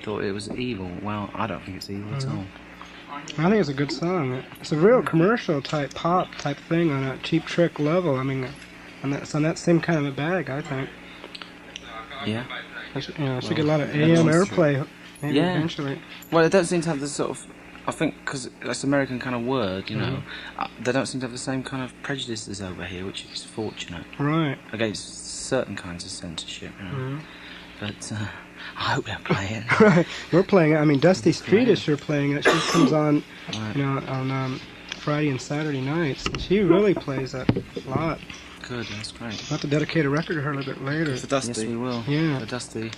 thought it was evil. Well, I don't think it's evil at all. I think it's a good song. It's a real commercial type pop type thing on a Cheap Trick level. I mean, it's on that same kind of a bag, I think. Yeah. It should get a lot of AM airplay maybe eventually. Well, they don't seem to have the sort of... I think because it's an American kind of word, you know, they don't seem to have the same kind of prejudices over here, which is fortunate. Right. Against certain kinds of censorship, you know. But I hope they're playing. Right. We're playing it. I mean, Dusty Street is sure playing it. She comes on, on Friday and Saturday nights, and she really plays that a lot. Good, that's great. We'll have to dedicate a record to her a little bit later. For Dusty. Yes, we will. Yeah. For Dusty.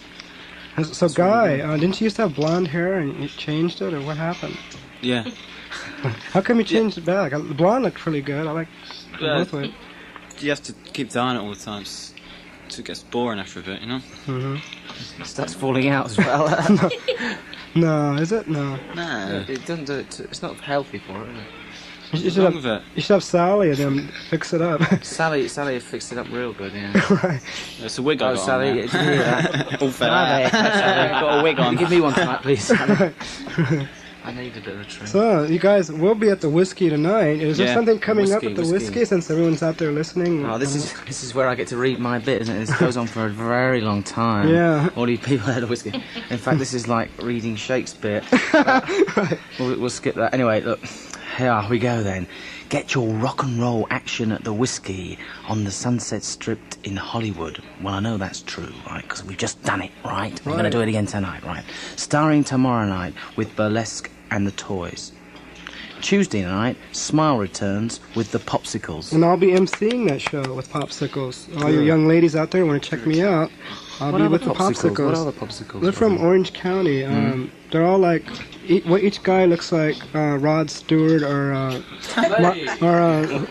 So, Guy, didn't you used to have blonde hair and you changed it, or what happened? Yeah. How come you changed it back? The blonde looked pretty good. I like both ways. You have to keep dyeing it all the time, so it gets boring after a bit, you know? It starts falling out as well. No, is it? No. Nah. It doesn't do it. It's not healthy for it, is it? You should have Sally and then fix it up. Sally fixed it up real good, yeah. Right. It's a wig I got Sally, on did you hear that? all fed out. I've got a wig on. Give me one tonight, please, Sally. I need a bit of a trim. So, you guys will be at the Whiskey tonight. Is there something coming up at the Whiskey since everyone's out there listening? Oh, this is where I get to read my bit, isn't it? This goes on for a very long time. Yeah. All you people at the Whiskey. In fact, this is like reading Shakespeare. Right. We'll skip that. Anyway, look, here we go then. Get your rock and roll action at the Whiskey on the Sunset Strip in Hollywood. Well, I know that's true, right? Because we've just done it, right? We're going to do it again tonight, right? Starring tomorrow night with Burlesque and the Toys. Tuesday night, Smile returns with the Popsicles. And I'll be emceeing that show with Popsicles. All you young ladies out there want to check me out, I'll be with the Popsicles. What are the Popsicles? They're from Orange County. They're all like, each guy looks like Rod Stewart or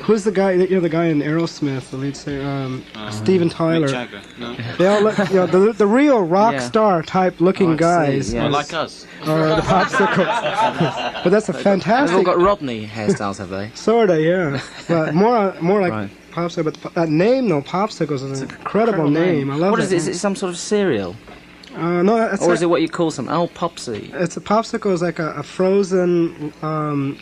who's the guy? The guy in Aerosmith, the lead singer, Steven Tyler. No. They all look, the real rock star type looking guys. Yeah. Like us. Or the Popsicles. But that's a fantastic. They've all got Rodney hairstyles, have they? Sorta, yeah. But more like Popsicle. But that name, though, Popsicles, is an incredible name. I love it. What is it? Is it some sort of cereal? No, or is it what you call some? Oh, Popsy. It's a popsicle is like a frozen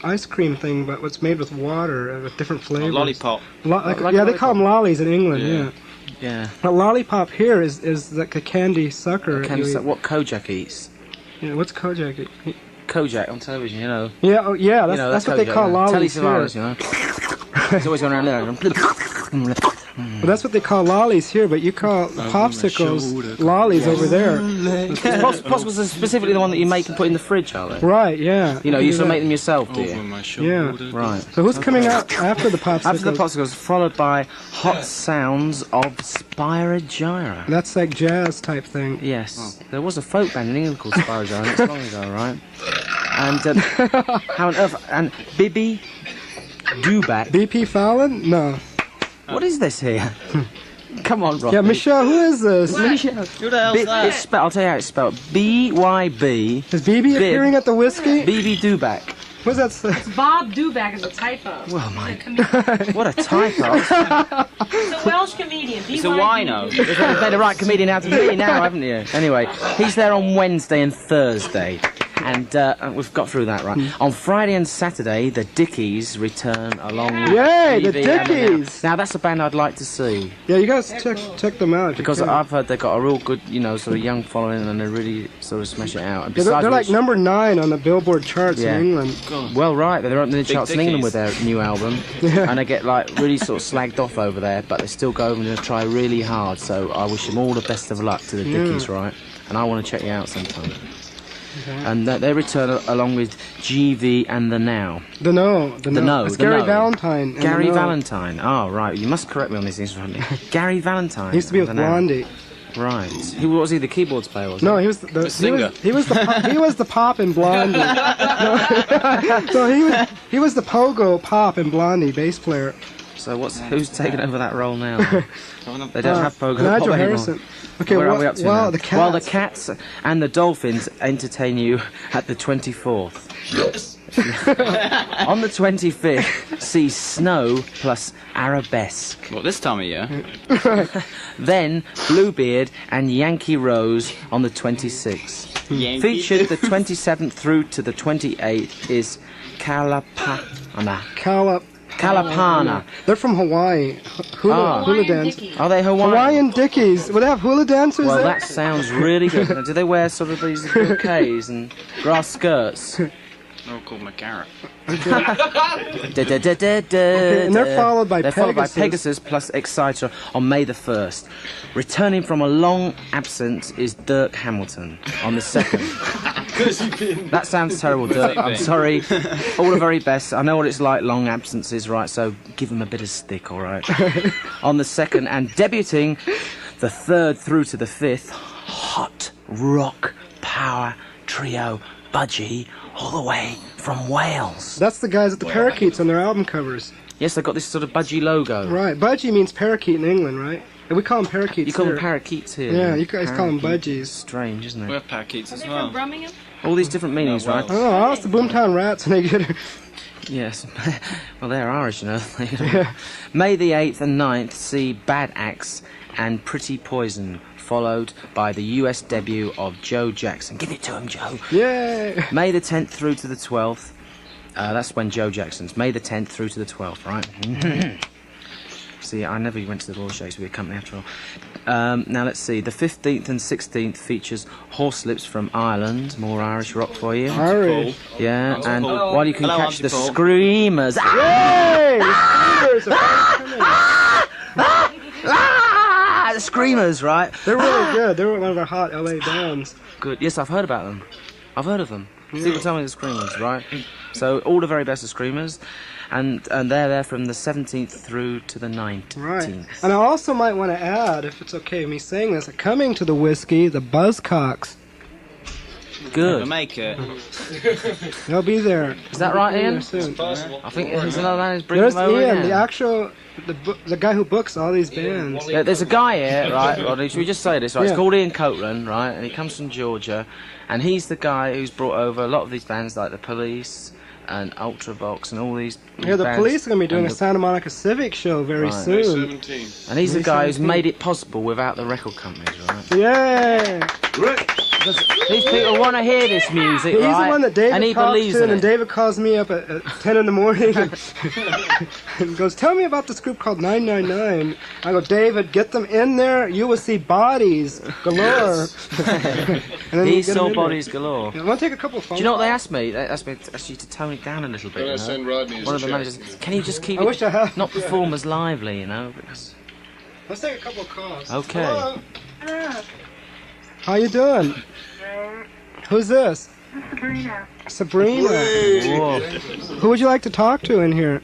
ice cream thing, but it's made with water with different flavors. A lollipop. They call them lollies in England. Yeah. A lollipop here is like a candy sucker. What Kojak eats. Yeah, what's Kojak? Kojak on television, you know. Yeah. That's what they call lollies here. You know. He's always going around there. Well, that's what they call lollies here, but you call popsicles lollies over there. Popsicles are specifically the one that you make and put in the fridge, are they? Right, yeah. You know, you sort of make them yourself, do you? Yeah. Right. So who's coming out after the popsicles? After the popsicles, followed by Hot Sounds of Spyro Gyra. That's like jazz type thing. Yes. There was a folk band in England called Spyro Gyra, not long ago, right? And how on earth? And Bibby Dewback. BP Fallon? No. What is this here? Come on, Rodney. Yeah, Michelle, who is this? Michelle. Who the hell's that? I'll tell you how it's spelled. B-Y-B. Is BB appearing at the Whiskey? BB Dewback. What's that say? It's Bob Dewback is a typo. Well, my God. What a typo. It's a Welsh comedian. It's a wino. You've made the right comedian out of me now, haven't you? Anyway, he's there on Wednesday and Thursday. And we've got through that, right? On Friday and Saturday, the Dickies return along with Yay, the TV Dickies! Now, that's a band I'd like to see. Yeah, you guys check them out. Because I've heard they've got a real good, sort of young following, and they really sort of smash it out. And they're like number 9 on the Billboard charts in England. God. Well, right, they're opening the charts in England with their new album. Yeah. And they get, really sort of slagged off over there, but they still go over and try really hard. So I wish them all the best of luck to the Dickies, right? And I want to check you out sometime. Okay. And they return along with GV and The Now. The No. It's Gary Valentine. Gary Valentine. Oh, right. You must correct me on these things, Rodney. Gary Valentine. He used to be with Blondie. Right. Was he the keyboards player? No, he was the singer. He was the pop in Blondie. No, he was the pogo pop in Blondie bass player. So who's taken over that role now? They don't have pogo Nigel pop Harrison. anymore. Okay, where are we up to now? The Cats. Well, the Cats and the Dolphins entertain you at the 24th. On the 25th, see Snow plus Arabesque. What, this time of year? Then Bluebeard and Yankee Rose on the 26th. Featured the 27th through to the 28th is Kalapana. Kalapana. They're from Hawaii. Hula dance. Are they Hawaiian? Hawaiian Dickies. Will they have hula dancers Well, there? that sounds really good. Now, do they wear sort of these bouquets and grass skirts? They're all called McGarrett. And they're followed by Pegasus plus Exciter on May the 1st. Returning from a long absence is Dirk Hamilton on the 2nd. That sounds terrible, Dirk. I'm sorry. All the very best. I know what it's like, long absences, right? So give him a bit of stick, all right? On the 2nd, and debuting the 3rd through to the 5th, hot rock power trio Budgie, all the way from Wales. That's the guys with the parakeets on their album covers. Yes, they've got this sort of Budgie logo. Right. Budgie means parakeet in England, right? And we call them parakeets. You call here. them parakeets here. Yeah, you guys call them budgies. Strange, isn't We it? have parakeets Are as they well. from Birmingham? All these different meanings, right? Oh, that's the Boomtown Rats, and they get her. Yes. Well, they're Irish, you know. May the 8th and 9th see Bad Axe and Pretty Poison, followed by the US debut of Joe Jackson. Give it to him, Joe. Yay! May the 10th through to the 12th. That's when Joe Jackson's. May the 10th through to the 12th, right? See, I never went to the Royal Shakespeare Company after all. Now, let's see. The 15th and 16th features Horselips from Ireland. More Irish rock for you. Irish. Yeah, and Paul. while you can Hello, catch Auntie the Paul. Screamers. Yay! Screamers are The Screamers, right? They're really good. They're one of our hot LA bands. Good. Yes, I've heard about them. I've heard of them. People tell me the Screamers, right? So all the very best of Screamers, and they're there from the 17th through to the 19th. Right. And I also might want to add, if it's okay with me saying this, coming to the whiskey, the Buzzcocks. Good. Never make it. They'll be there. Is that right, They'll be Ian? there soon. I think there's another man who's bringing There's them over Ian, again. the actual, the guy who books all these bands. Yeah, there's a guy here, right, Rodney, should we just say this, right? Yeah. It's called Ian Copeland, right, and he comes from Georgia, and he's the guy who's brought over a lot of these bands like The Police and Ultravox and all these Yeah, the bands. police are going to be doing a And the- Santa Monica Civic show very Right. soon. And he's the May guy who's 17th. made it possible without the record companies, right? Yay! These people want to hear this music, He's right? the one that David and he talks believes to, in and it. David calls me up at 10 in the morning and goes, tell me about this group called 999. I go, David, get them in there. You will see bodies galore. And then He you get them saw in there. bodies galore. Yeah, I want to take a couple of phone Do you know what they calls? asked me? They asked me actually to tone it down a little bit. Can I you know? send Rodney as One a of the check? managers, can you just keep I wish I had. not perform as lively, you know? Because Let's take a couple of calls. Okay. Hello. How you doing? Who's this? Sabrina. whoa. Who would you like to talk to in here?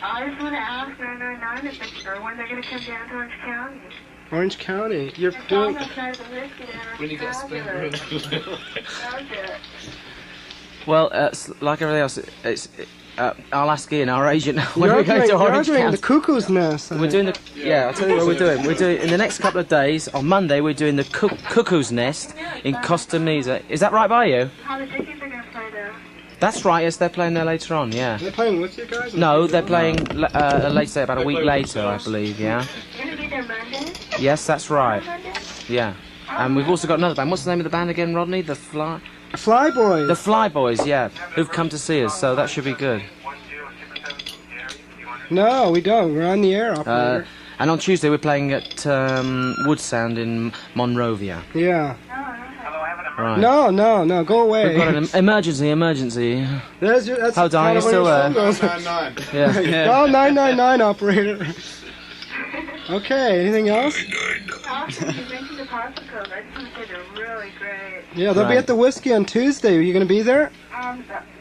I just want to ask 999 if it's sure when they're going to come down to Orange County. Orange County. You're It's doing. all outside the whiskey and when you got Well, like everything else, I'll ask Ian, our agent, when You're we go to you're Orange doing County. the cuckoo's nest. We're doing the I'll tell you what we're doing. We're doing in the next couple of days. On Monday, we're doing the Cuckoo's Nest in Costa Mesa. Is that right by you? How the Dickies are going to play there. That's right. Yes, they're playing there later on. Yeah. They're playing with you guys? No, they're playing later, about a week later, I believe. Yeah. You're going to be there Monday? Yes, that's right. Monday? Yeah. And we've also got another band. What's the name of the band again, Rodney? The Flyboys. The Fly Boys. Yeah, who've come to see us. So that should be good. No, we don't. We're on the air, operator. And on Tuesday, we're playing at Wood Sound in Monrovia. Yeah. Right. No. Go away. We've got an emergency. That's Hold on, kind you're of still what there. your song goes. Yeah. Call 999, operator. Okay, anything else? Awesome. You mentioned the popsicles. I just want to say they're really great. Yeah, they'll be Right. at the Whiskey on Tuesday. Are you going to be there?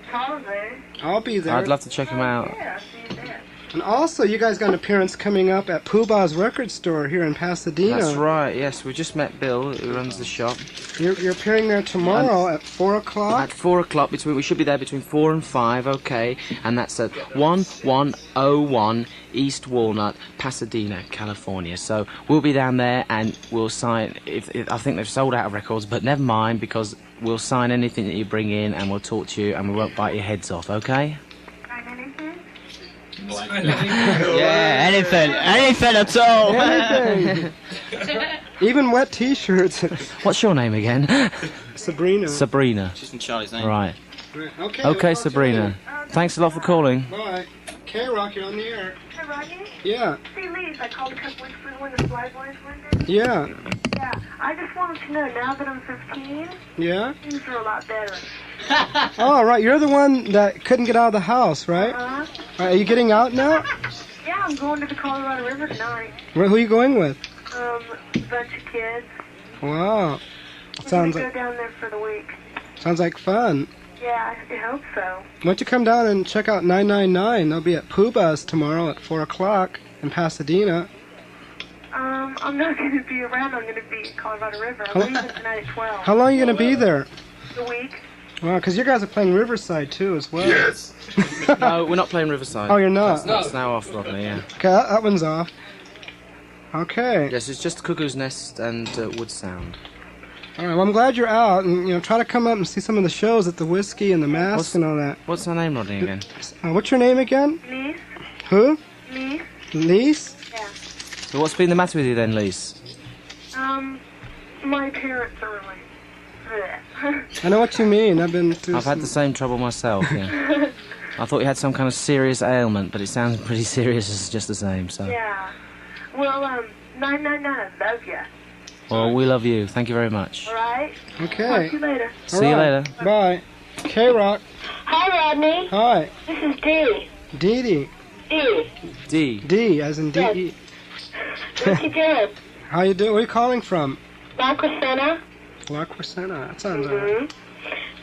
Probably. I'll be there. I'd love to check them out. Yeah, I'll see you there. And also, you guys got an appearance coming up at Pooh Bah's record store here in Pasadena. That's right. Yes, we just met Bill, who runs the shop. You're appearing there tomorrow at 4 o'clock. At 4 o'clock, we should be there between 4 and 5, okay? And that's at 1101 East Walnut, Pasadena, California. So we'll be down there and we'll sign, if I think they've sold out of records, but never mind, because we'll sign anything that you bring in and we'll talk to you and we won't bite your heads off, okay? Yeah, anything at all. Anything. Even wet T-shirts. What's your name again? Sabrina. Sabrina. She's in Charlie's name. Right. Right. Okay. Okay, I'll Sabrina. talk to Thanks a lot for calling. you later. Bye. KROQ, you're on the air. Hey, Rodney? Yeah. Hey, Lise, I called a couple weeks ago when the Fly Boys were there. Yeah. Yeah, I just wanted to know, now that I'm 15, Yeah. things are a lot better. Oh, right. You're the one that couldn't get out of the house, right? Huh? Are you getting out now? Yeah, I'm going to the Colorado River tonight. Who are you going with? A bunch of kids. Wow. We're Sounds gonna like go down there for the week. fun. Yeah, I hope so. Why don't you come down and check out 999? They'll be at Puba's tomorrow at 4 o'clock in Pasadena. I'm not going to be around. I'm going to be at Colorado River. I'm leaving tonight at 12. How long are you going to be there? The week. Wow, because you guys are playing Riverside too as well. Yes. No, we're not playing Riverside. Oh, you're not? That's now off, Rodney, yeah. Okay, that one's off. Okay. Yes, it's just Cuckoo's Nest and Wood Sound. All right, well, I'm glad you're out, and try to come up and see some of the shows at the Whiskey and the Mask What's- and all that. What's her name, Rodney, again? What's your name again? Lise? Who? Lise? Lise? Yeah. So what's been the matter with you then, Lise? My parents are really... I know what you mean. I've been through I've had the same trouble myself, yeah. I thought you had some kind of serious ailment, but it sounds pretty serious as just the same, so... Yeah. Well, 999, I love ya. Well, we love you. Thank you very much. All right? Okay. Talk to you later. See you later. Bye. KROQ. Hi, Rodney. Hi. This is Dee. Dee Dee. Dee. D. D as in D-E. What you doing? How you doing? Where you calling from? La Crescenta? La Crescenta. That sounds alright.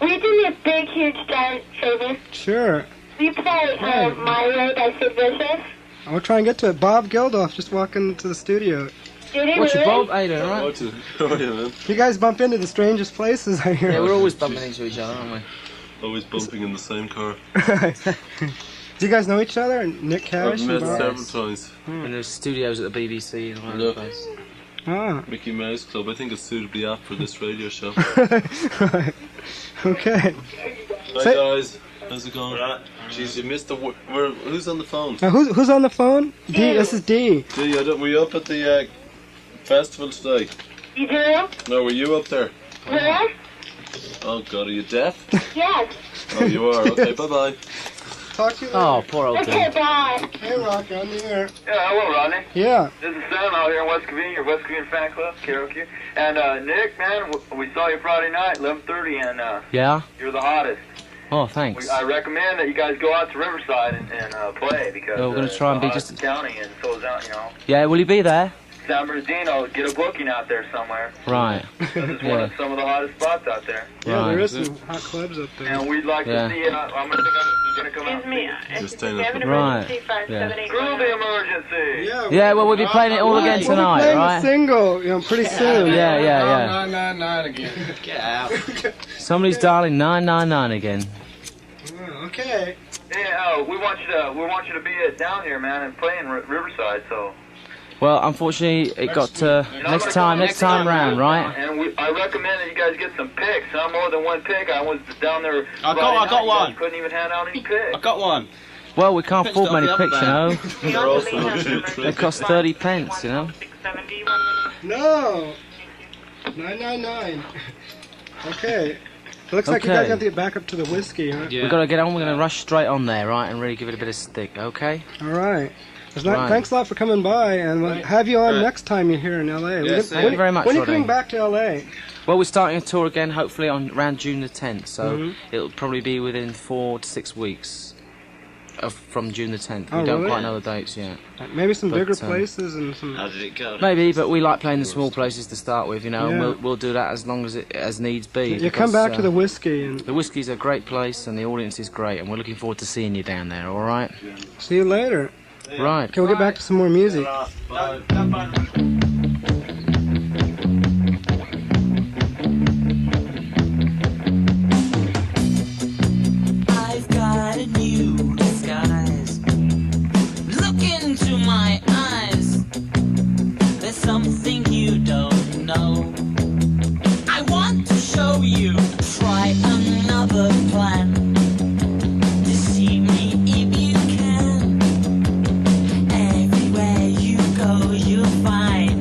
Will you do me a big, huge, giant favor? Sure. Will you play My Way by Sid Vicious? I'll try and get to it. Bob Geldof just walked into the studio. Did he What's your really? Bob? Ada, right? Oh, yeah, man. You guys bump into the strangest places, I hear. Yeah, we're always bumping into each other, aren't we? Always bumping in the same car. Do you guys know each other? Nick Cash I've and met Bob? several times. In the studios at the BBC and all over the Look. place. Ah. Mickey Mouse Club. I think it's suitably apt for this radio show. Right. Okay. Hi Say- guys. How's it going? Jeez, you missed the. Who's on the phone? Now, who's on the phone? D. This is D. Gee, were you up at the festival today? You do? No, were you up there? Where? Oh God, are you deaf? Yes. Oh, you are. Okay, bye bye. Talk to you later. Oh, poor old Okay, thing. bye. Hey, Rock, on the air. Yeah, hello, Rodney. Yeah. This is Sam out here in West Covina, your West Covina fan club, KROQ. And Nick, man, we saw you Friday night, 11:30, and Yeah? you're the hottest. Oh, thanks. I recommend that you guys go out to Riverside and play because Yeah, we're gonna try and be it's the just- hottest county, and so is out, Yeah, will you be there? San Bernardino. Get a booking out there somewhere. Right. It's one Yeah. of some of the hottest spots out there. Yeah, Right. there is some hot clubs up there. And we'd like Yeah. to see. I'm gonna think I'm gonna come out. Excuse me. Just staying up. Right. Screw the emergency. Yeah, well, we'll be playing it all again We'll be tonight, playing a right? single, pretty soon. Yeah, yeah, yeah. 999 again. Get out. Somebody's dialing 999 again. Oh, okay. Yeah, we want you to be down here, man, and play in Riverside. So. Well, unfortunately, it got next time round, right? And I recommend that you guys get some picks. Not more than one pick. I was down there. I got Friday night, you one. guys couldn't even hand out any picks. I got one. Well, we can't afford many Picked up picks, the you other know. They're also cheap. They cost 30 pence, you know. No. 999. Okay. Looks like you Okay. guys have to get back up to the whiskey, huh? Yeah. We've got to get on. We're going to rush straight on there, right, and really give it a bit of stick, okay? All right. Right. Thanks a lot for coming by, and we'll have you on Right. next time you're here in L.A. Yes, thank you very much, When are you Rodney. coming back to L.A.? Well, we're starting a tour again, hopefully on around June the 10th, so it'll probably be within 4 to 6 weeks from June the 10th. We Oh, don't really? quite know the dates yet. Maybe some But, bigger places and some... How did it go? Maybe, but we like playing the small places to start with, you know, and Yeah. we'll do that as long as needs be. You come because, back to the whiskey and The Whiskey's a great place and the audience is great, and we're looking forward to seeing you down there, alright? see you later. Right. Okay, we'll get back to some more music. I've got a new disguise. Look into my eyes. There's something you don't know. I want to show you. Try another plan. Deceive me if you can. Everywhere you go, you'll find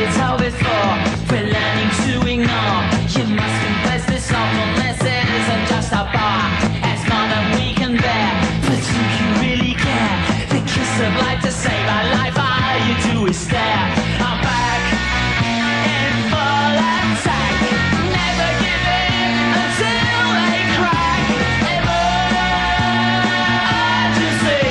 it all before. We're learning to ignore. You must confess this awfulness isn't just a bar. It's more than we can bear. But do you really care? The kiss of life to save our life. All you do is stare. I'm back in full attack. Never give in until they crack. Emergency.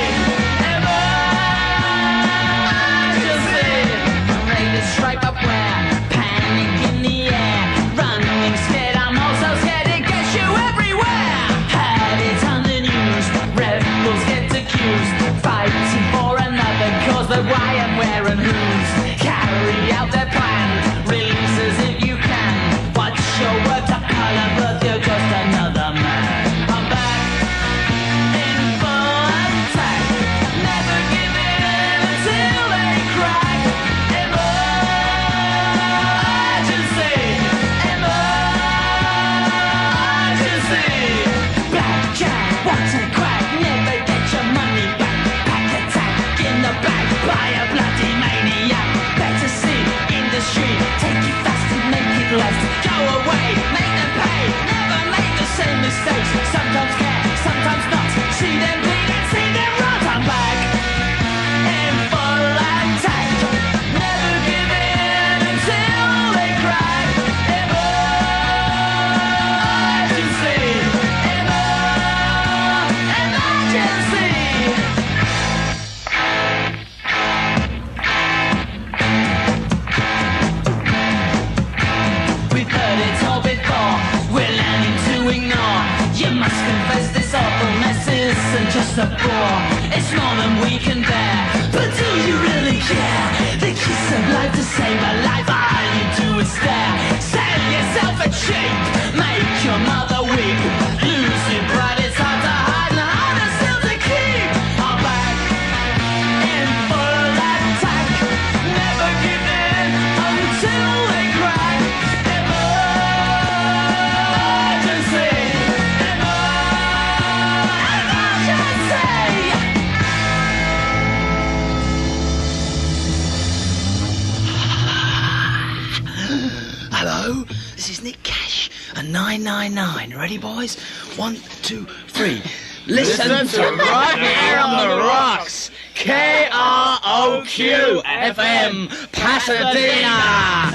Stripe up where, panic in the air, running scared, I'm also scared, it gets you everywhere. Had it on the news, rebels get accused, fighting for another cause, but why and where and whose? Carry out their plan, release as if you can, watch your work to color, but you're just another man. I'm back in full attack, never give in until they crack. By a bloody maniac, better see in the street, take it fast and make it left. Go away, make them pay, never make the same mistakes. Sometimes care, sometimes not. See them bleed and see them rot. I'm back in full attack. Never give in until they crack. Emergency, emergency. You must confess this awfulness isn't just a bore. It's more than we can bear. But do you really care? The kiss of life to save a life. All you do is stare. Sell yourself a cheap. Make your mother weep. Lose your pride, it's hard to hide and harder still to keep. I'm back in full attack. Never give in until they crack. Emergency. Hello, this is Nick Cash and 999. Ready, boys? 1, 2, 3. Listen to right here on the rocks. KROQ FM Pasadena.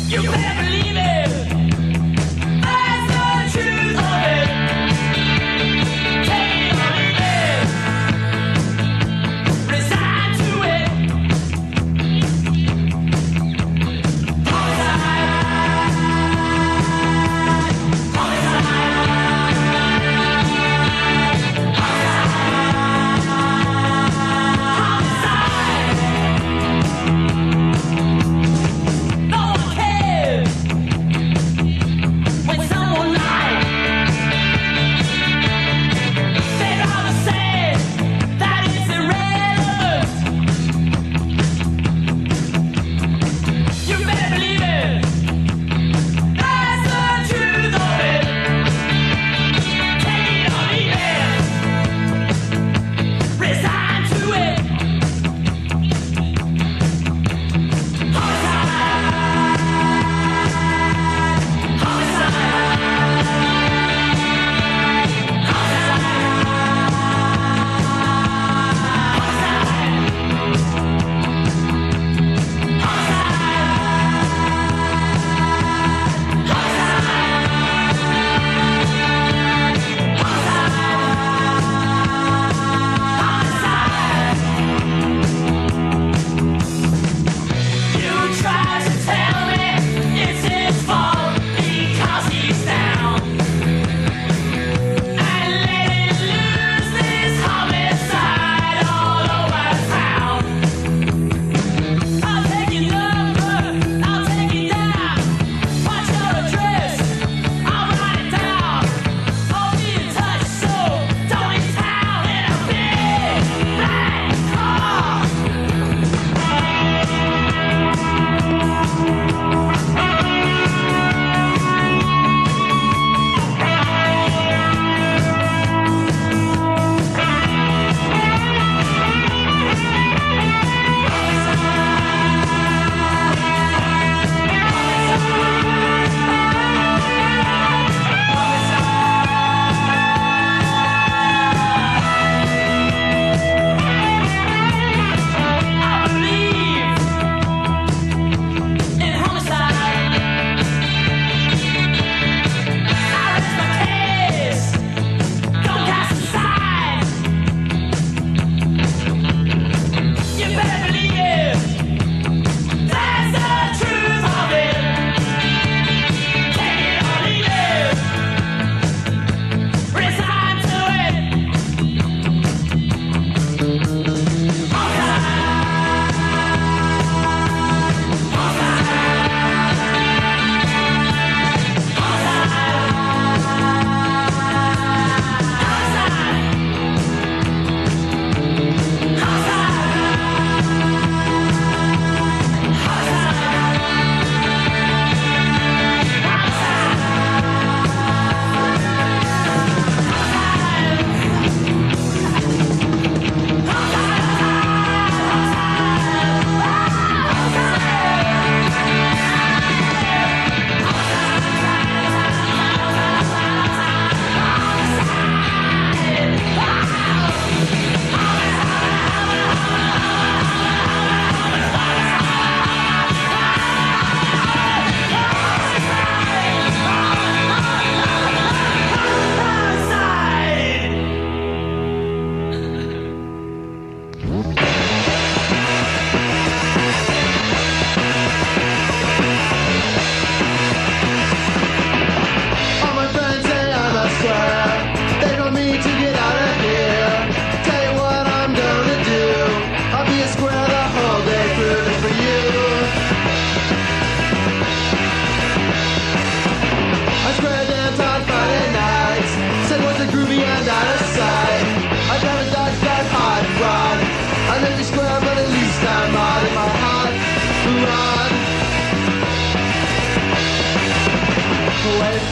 You better believe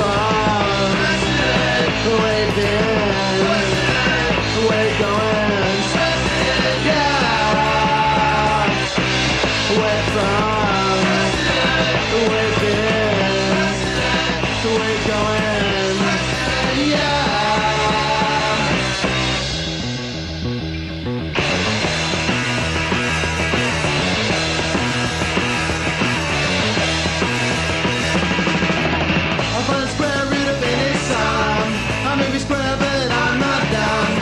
from? Where you been? Where you going? Yeah. Where from? Where you been? Where you going? Yeah. I find a square root of any sum. I may be square, but I'm not dumb.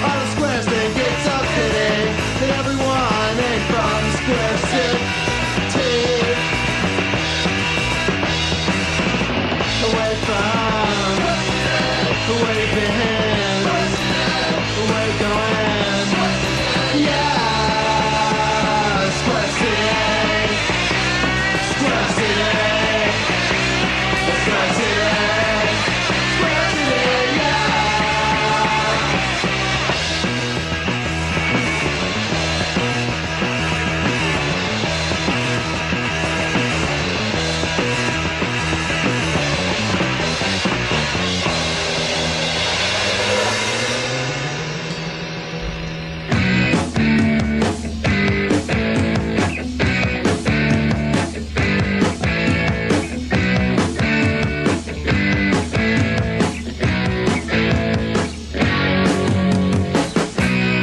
All the squares think it's a pity that everyone ain't from Square City. Away from where you been, where you going? Yeah, Square City, Square City. Square City, Square City, yeah.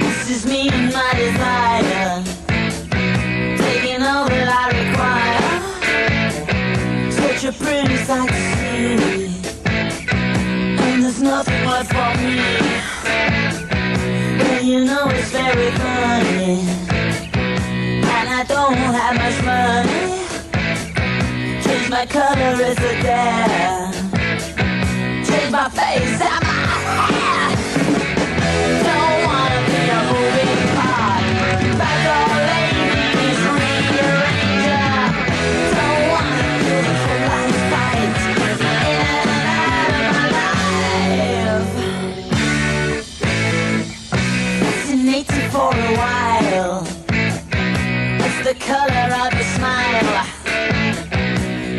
This is me and my desire, taking all that I require. Such a pretty sight to see, and there's nothing left for me. Well, you know it's very funny, and I don't have much money. Change my color is a dare. Change my face and my hair. Don't wanna be a moving part. Back all ladies, rearranger. Don't wanna do the whole life fight. In and out of my life. Fascinating for a while. It's the color of your smile.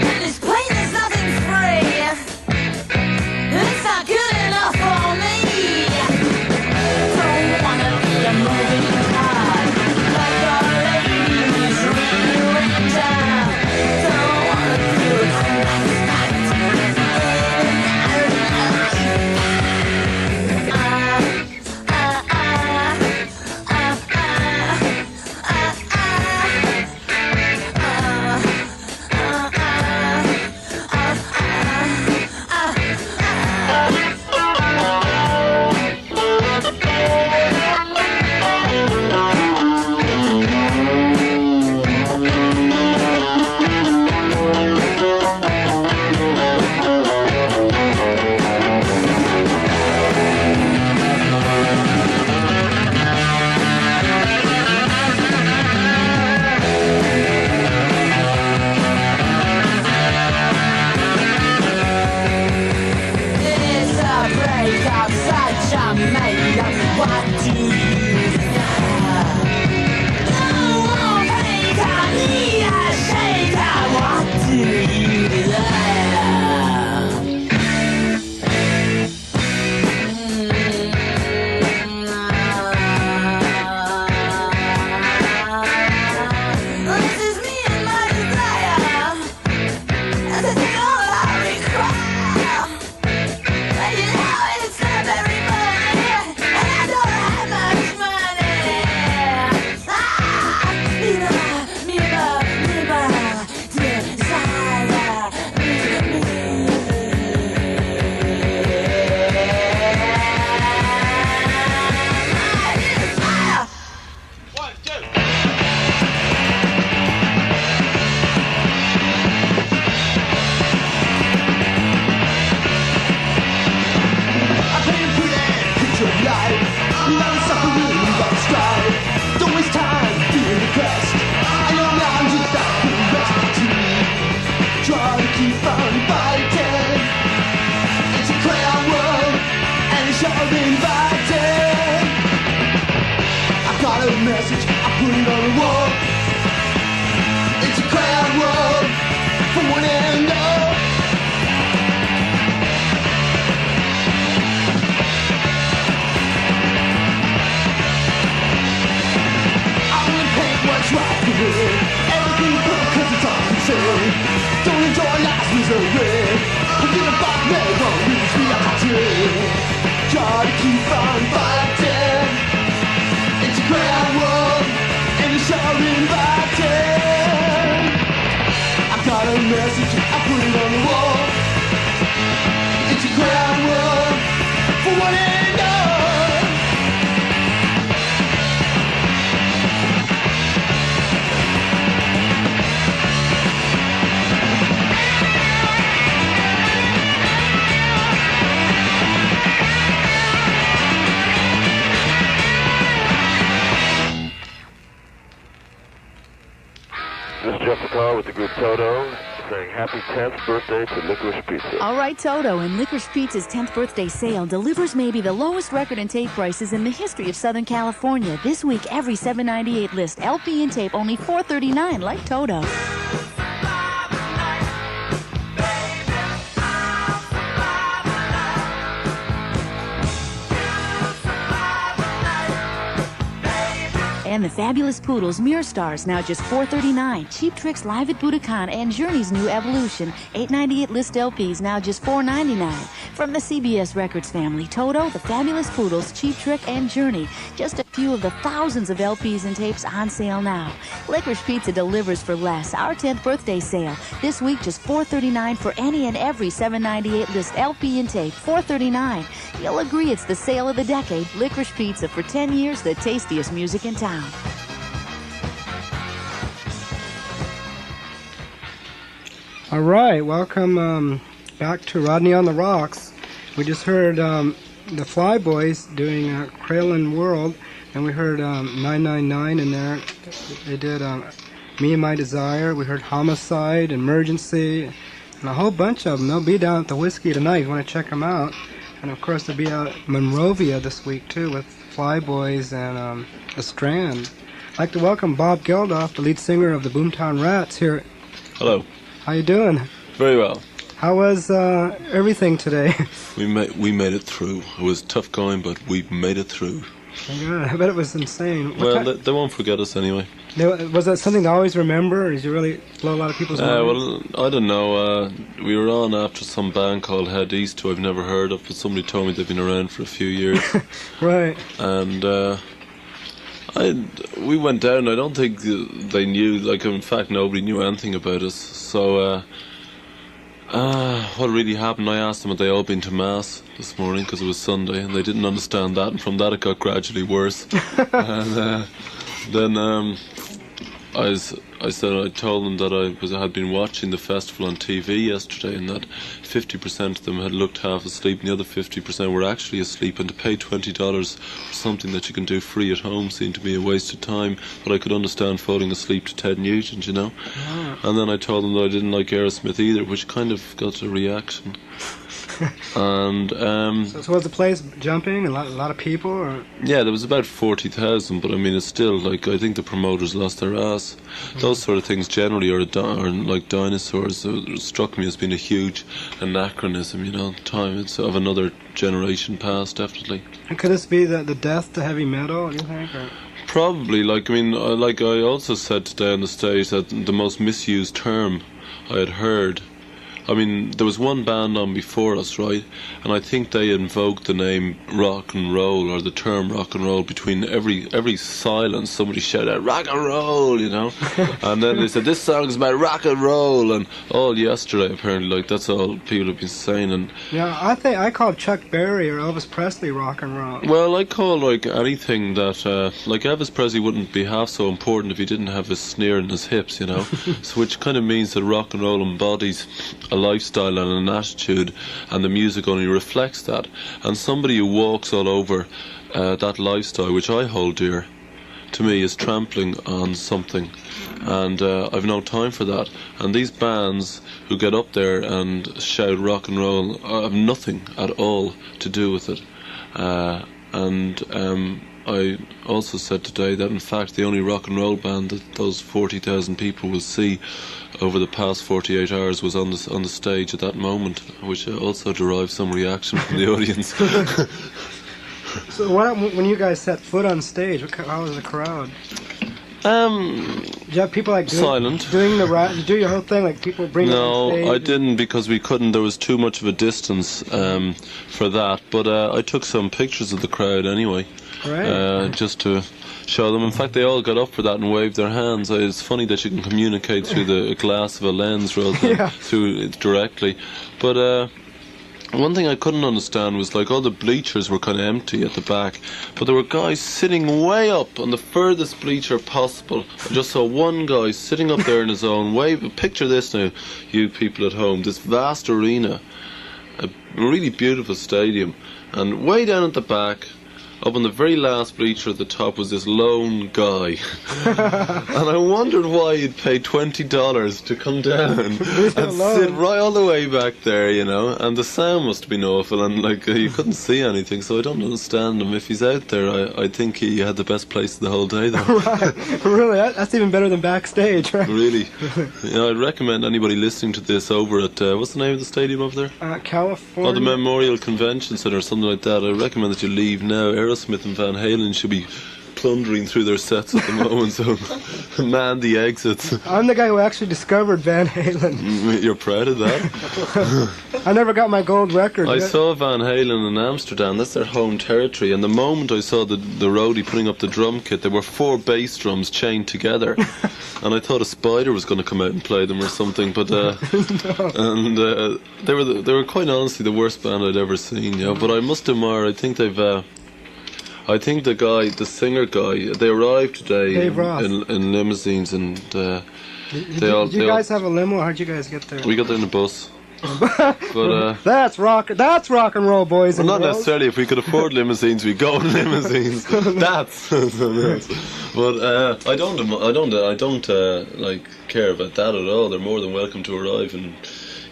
And it's plain there's nothing free. It's not good enough Car with the group Toto, saying happy 10th birthday to Licorice Pizza. All right, Toto, and Licorice Pizza's 10th birthday sale delivers maybe the lowest record and tape prices in the history of Southern California. This week, every $7.98 list, LP and tape only $4.39, like Toto. And the Fabulous Poodles Mirror Stars, now just $4.39. Cheap Tricks Live at Budokan and Journey's new Evolution, $8.98 list LPs, now just $4.99. From the CBS Records family, Toto, the Fabulous Poodles, Cheap Trick, and Journey. Just a few of the thousands of LPs and tapes on sale now. Licorice Pizza delivers for less. Our 10th birthday sale. This week, just $4.39 for any and every $7.98 list LP and tape. $4.39. You'll agree it's the sale of the decade. Licorice Pizza, for 10 years, the tastiest music in town. All right, welcome back to Rodney on the Rocks. We just heard the Flyboys doing Kralin World, and we heard 999 in there. They did Me and My Desire. We heard Homicide, Emergency, and a whole bunch of them. They'll be down at the Whiskey tonight. You want to check them out. And of course, they'll be out at Monrovia this week too with Flyboys and The Strand. I'd like to welcome Bob Geldof, the lead singer of the Boomtown Rats, here. Hello. How you doing? Very well. How was everything today? We made it through. It was tough going, but we made it through. Good. I bet it was insane. Well, they won't forget us anyway. Was that something to always remember, or did you really blow a lot of people's minds? Well, I don't know. We were on after some band called Head East, who I've never heard of, but somebody told me they've been around for a few years. Right. And we went down. I don't think they knew. Like, in fact, nobody knew anything about us. So, what really happened? I asked them had they all been to Mass this morning because it was Sunday, and they didn't understand that. And from that, it got gradually worse. And then I told them that I had been watching the festival on TV yesterday, and that 50% of them had looked half asleep, and the other 50% were actually asleep, and to pay $20 for something that you can do free at home seemed to be a waste of time. But I could understand falling asleep to Ted Nugent, you know. Yeah. And then I told them that I didn't like Aerosmith either, which kind of got a reaction. And so was the place jumping? A lot of people, or? Yeah, there was about 40,000, but I mean, it's still like, I think the promoters lost their ass. Those sort of things generally are like dinosaurs. It struck me as being a huge anachronism, you know. Time it's of another generation past, definitely. And could this be the death to heavy metal, do you think? Or? Probably. Like, I mean, like I also said today on the stage that the most misused term I had heard. I mean, there was one band on before us, right? And I think they invoked the name rock and roll, or the term rock and roll, between every silence. Somebody shouted out rock and roll, you know. And then they said this song's about rock and roll, and all yesterday apparently, like, that's all people have been saying. And yeah, I called Chuck Berry or Elvis Presley rock and roll. Well, I call like anything that like Elvis Presley wouldn't be half so important if he didn't have his snare in his hips, you know. So which kind of means that rock and roll embodies a lifestyle and an attitude, and the music only reflects that. And somebody who walks all over that lifestyle, which I hold dear, to me is trampling on something, and I've no time for that. And these bands who get up there and shout rock and roll have nothing at all to do with it. And I also said today that in fact the only rock and roll band that those 40,000 people will see over the past 48 hours was on the stage at that moment, which also derived some reaction from the audience. So what happened when you guys set foot on stage? How was the crowd? Did you have people like silent, doing do your whole thing, like people bring on stage? No, I didn't, because we couldn't. There was too much of a distance for that. But I took some pictures of the crowd anyway, right. Just to show them. In fact, they all got up for that and waved their hands. It's funny that you can communicate through the glass of a lens rather than through it directly. But one thing I couldn't understand was, like, all the bleachers were kind of empty at the back, but there were guys sitting way up on the furthest bleacher possible. I just saw one guy sitting up there in his own way. Picture this now, you people at home, this vast arena, a really beautiful stadium, and way down at the back up on the very last bleacher at the top was this lone guy. And I wondered why he'd pay $20 to come down and sit right all the way back there, you know. And the sound must have been awful, and like you couldn't see anything, so I don't understand him. If he's out there, I think he had the best place the whole day, though. Right, really, that's even better than backstage, right? Really. I'd recommend anybody listening to this over at, what's the name of the stadium over there? California. Oh, the Memorial Convention Center or something like that. I recommend that you leave now. Aerosmith and Van Halen should be plundering through their sets at the moment, so man the exits. I'm the guy who actually discovered Van Halen. You're proud of that? I never got my gold record. I saw Van Halen in Amsterdam. That's their home territory, and the moment I saw the roadie putting up the drum kit, there were 4 bass drums chained together, and I thought a spider was going to come out and play them or something, but and they were quite honestly the worst band I'd ever seen, you know. But I must admire, I think they've I think the singer guy, they arrived today in limousines, and Did you guys have a limo? How'd you guys get there? We got there in a bus. But that's rock and roll, boys. Well, and not girls. necessarily. If we could afford limousines, we go in limousines. That's. But I don't like care about that at all. They're more than welcome to arrive in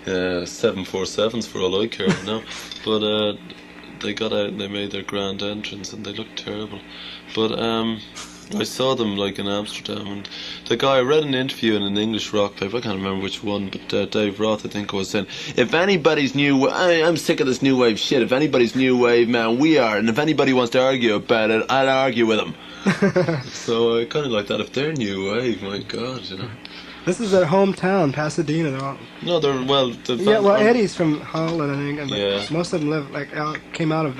747s for all I care now. But they got out and they made their grand entrance, and they looked terrible. But I saw them like in Amsterdam, and the guy, I read an interview in an English rock paper, I can't remember which one, but Dave Roth, I think, was saying, if anybody's new, I'm sick of this new wave shit, if anybody's new wave, man, we are, and if anybody wants to argue about it, I'll argue with them. So I kind of like that. If they're new wave, my God, you know. This is their hometown, Pasadena. Eddie's from Holland, I think, but most of them came out of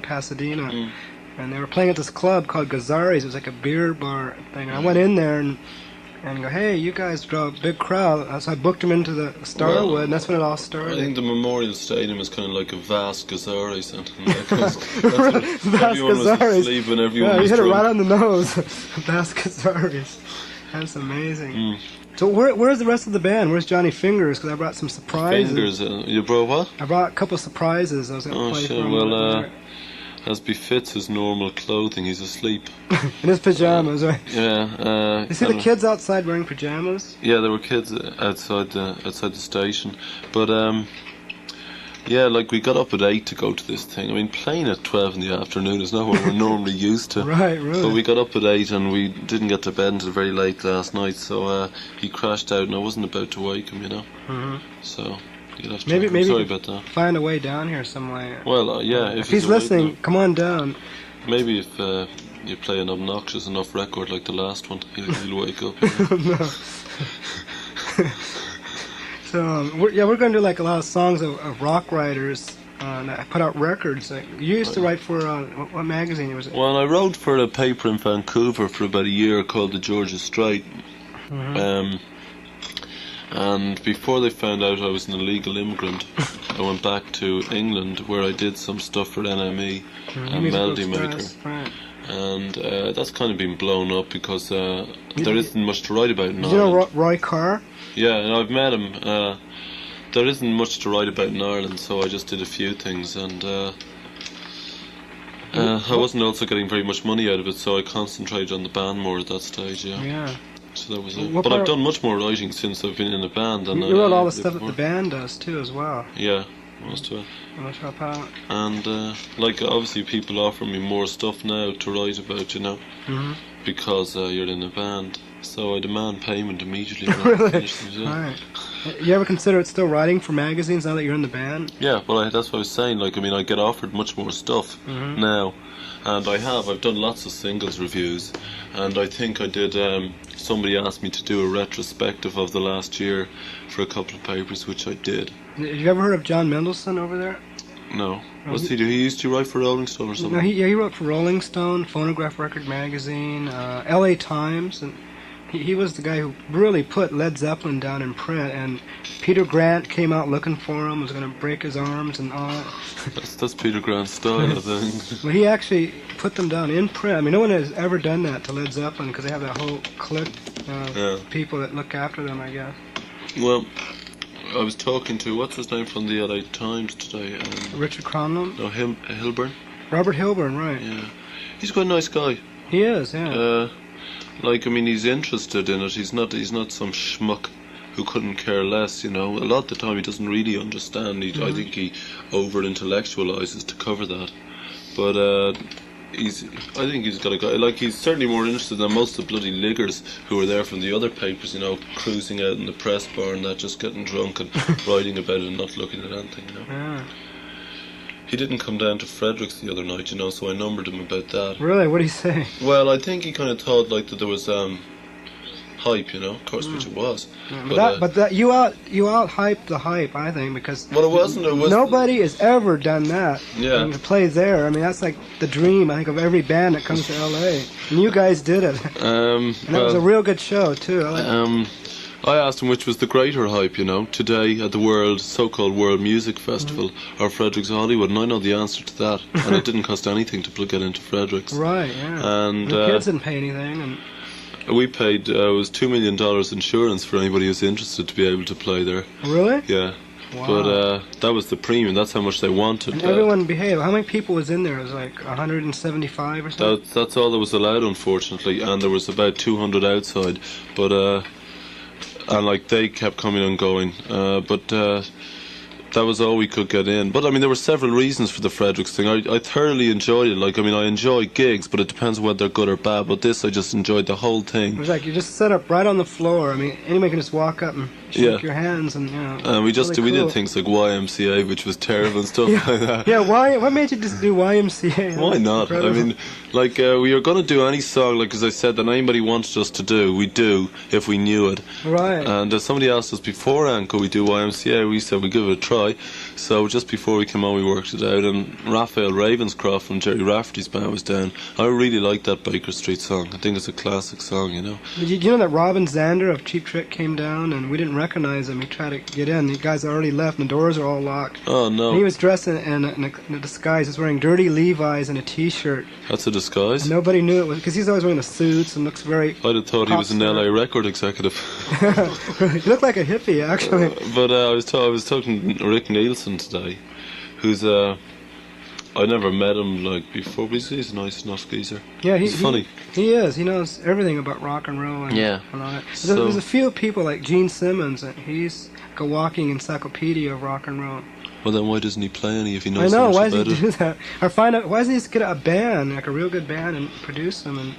Pasadena. And they were playing at this club called Gazzari's. It was like a beer bar thing. And I went in there and go, hey, you guys draw a big crowd. So I booked them into the Starwood, and that's when it all started. I think the Memorial Stadium is kind of like a vast Gazzari's. Vast everyone was asleep and everyone was you hit drunk. it right on the nose. Vast Gazzari's. That's amazing. So where's the rest of the band? Where's Johnny Fingers? Because I brought some surprises. Fingers? You brought what? I brought a couple of surprises I was going to play for him. Well, as befits his normal clothing, he's asleep. In his pajamas, right? Yeah. You see the kids outside wearing pajamas? Yeah, there were kids outside the station. But, yeah, like we got up at 8 to go to this thing. I mean, playing at 12 in the afternoon is not what we're normally used to. Right, really. But we got up at 8 and we didn't get to bed until very late last night, so he crashed out and I wasn't about to wake him, you know. Mm-hmm. So... Maybe sorry about that. Find a way down here some way. Well, yeah. If he's listening, come on down. Maybe if you play an obnoxious enough record like the last one, he'll wake up. No. So we're going to do like a lot of songs of rock writers that put out records. Like, you used to write for what magazine was it? Well, I wrote for a paper in Vancouver for about a year called the Georgia Straight. Mm-hmm. And before they found out I was an illegal immigrant, I went back to England where I did some stuff for NME and Melody Maker. Right. And that's kind of been blown up because there isn't much to write about in Ireland. You know Roy Carr? Yeah, and I've met him. There isn't much to write about in Ireland, so I just did a few things, and I wasn't also getting very much money out of it, so I concentrated on the band more at that stage, yeah. So that was it. But I've done much more writing since I've been in a band. And you wrote all the stuff that the band does too, as well. Yeah, most of it. And like obviously people offer me more stuff now to write about, you know, because you're in a band. So I demand payment immediately. When I finish things, yeah. Right. You ever consider it still writing for magazines now that you're in the band? Yeah, well that's what I was saying. Like, I mean, I get offered much more stuff now. And I've done lots of singles reviews, and I think I did, somebody asked me to do a retrospective of the last year for a couple of papers, which I did. Have you ever heard of John Mendelsohn over there? No. What's he do? He used to write for Rolling Stone or something? No, he wrote for Rolling Stone, Phonograph Record Magazine, LA Times, and he was the guy who really put Led Zeppelin down in print, and Peter Grant came out looking for him, was going to break his arms and all that. That's Peter Grant's style, I think. Well, he actually put them down in print. I mean, no one has ever done that to Led Zeppelin because they have that whole clique of people that look after them, I guess. Well, I was talking to, what's his name from the LA Times today? Richard Cronlund? No, Hilburn. Robert Hilburn, right. Yeah. He's quite a nice guy. He is, yeah. Like, I mean, he's interested in it. He's not some schmuck who couldn't care less, you know. A lot of the time he doesn't really understand. I think he over-intellectualizes to cover that. But I think he's got a guy, like, he's certainly more interested than most of the bloody liggers who were there from the other papers, you know, cruising out in the press bar and that, just getting drunk and writing about it and not looking at anything, you know. Yeah. He didn't come down to Fredericks the other night, you know, so I numbered him about that. Really? What did he say? Well, I think he kind of thought, like, that there was hype, you know, of course, which it was. Yeah, but you out hyped the hype, I think, because well, it wasn't. Nobody has ever done that. Yeah. And to play there, I mean, that's like the dream, I think, of every band that comes to L.A. And you guys did it. And that was a real good show too. I asked him which was the greater hype, you know, today at the so-called World Music Festival or Fredericks Hollywood, and I know the answer to that. And it didn't cost anything to get into Fredericks. Right. Yeah. And the kids didn't pay anything, and we paid it was $2 million insurance for anybody who's interested to be able to play there. Really? Yeah. Wow. But that was the premium. That's how much they wanted. And everyone behaved. How many people was in there? It was like 175 or something? That's all that was allowed, unfortunately. And there was about 200 outside. But, and like they kept coming and going. But that was all we could get in. But I mean, there were several reasons for the Fredericks thing. I thoroughly enjoyed it. Like, I mean, I enjoy gigs, but it depends whether they're good or bad. But this, I just enjoyed the whole thing. It was like you just set up right on the floor. I mean, anybody can just walk up and shake your hands, and you know. We did things like YMCA, which was terrible and stuff like that. Yeah, why? What made you just do YMCA? Why not? Incredible. I mean, like we were going to do any song, like as I said, that anybody wanted us to do, we'd do if we knew it. Right. And somebody asked us beforehand, could we do YMCA? We said we'd give it a try. So just before we came on, we worked it out, and Raphael Ravenscroft from Jerry Rafferty's band was down. I really like that Baker Street song. I think it's a classic song, you know. Did you know that Robin Zander of Cheap Trick came down, and we didn't recognize him? He tried to get in. The guys already left, and the doors are all locked. Oh, no. And he was dressed in a disguise. He was wearing dirty Levi's and a T-shirt. That's a disguise? And nobody knew it was, because he's always wearing the suits and looks very... I'd have thought he was an LA record executive. He looked like a hippie, actually. But I was talking to Rick Nielsen today, who's I never met him like before, but he's a nice enough geezer. Yeah, he's funny. He is. He knows everything about rock and roll and all that. There's a few people like Gene Simmons, and he's like a walking encyclopedia of rock and roll. Well, then why doesn't he play any if he knows so much about it? I know. Why does he do that? Or find out, why doesn't he just get a band, like a real good band, and produce them and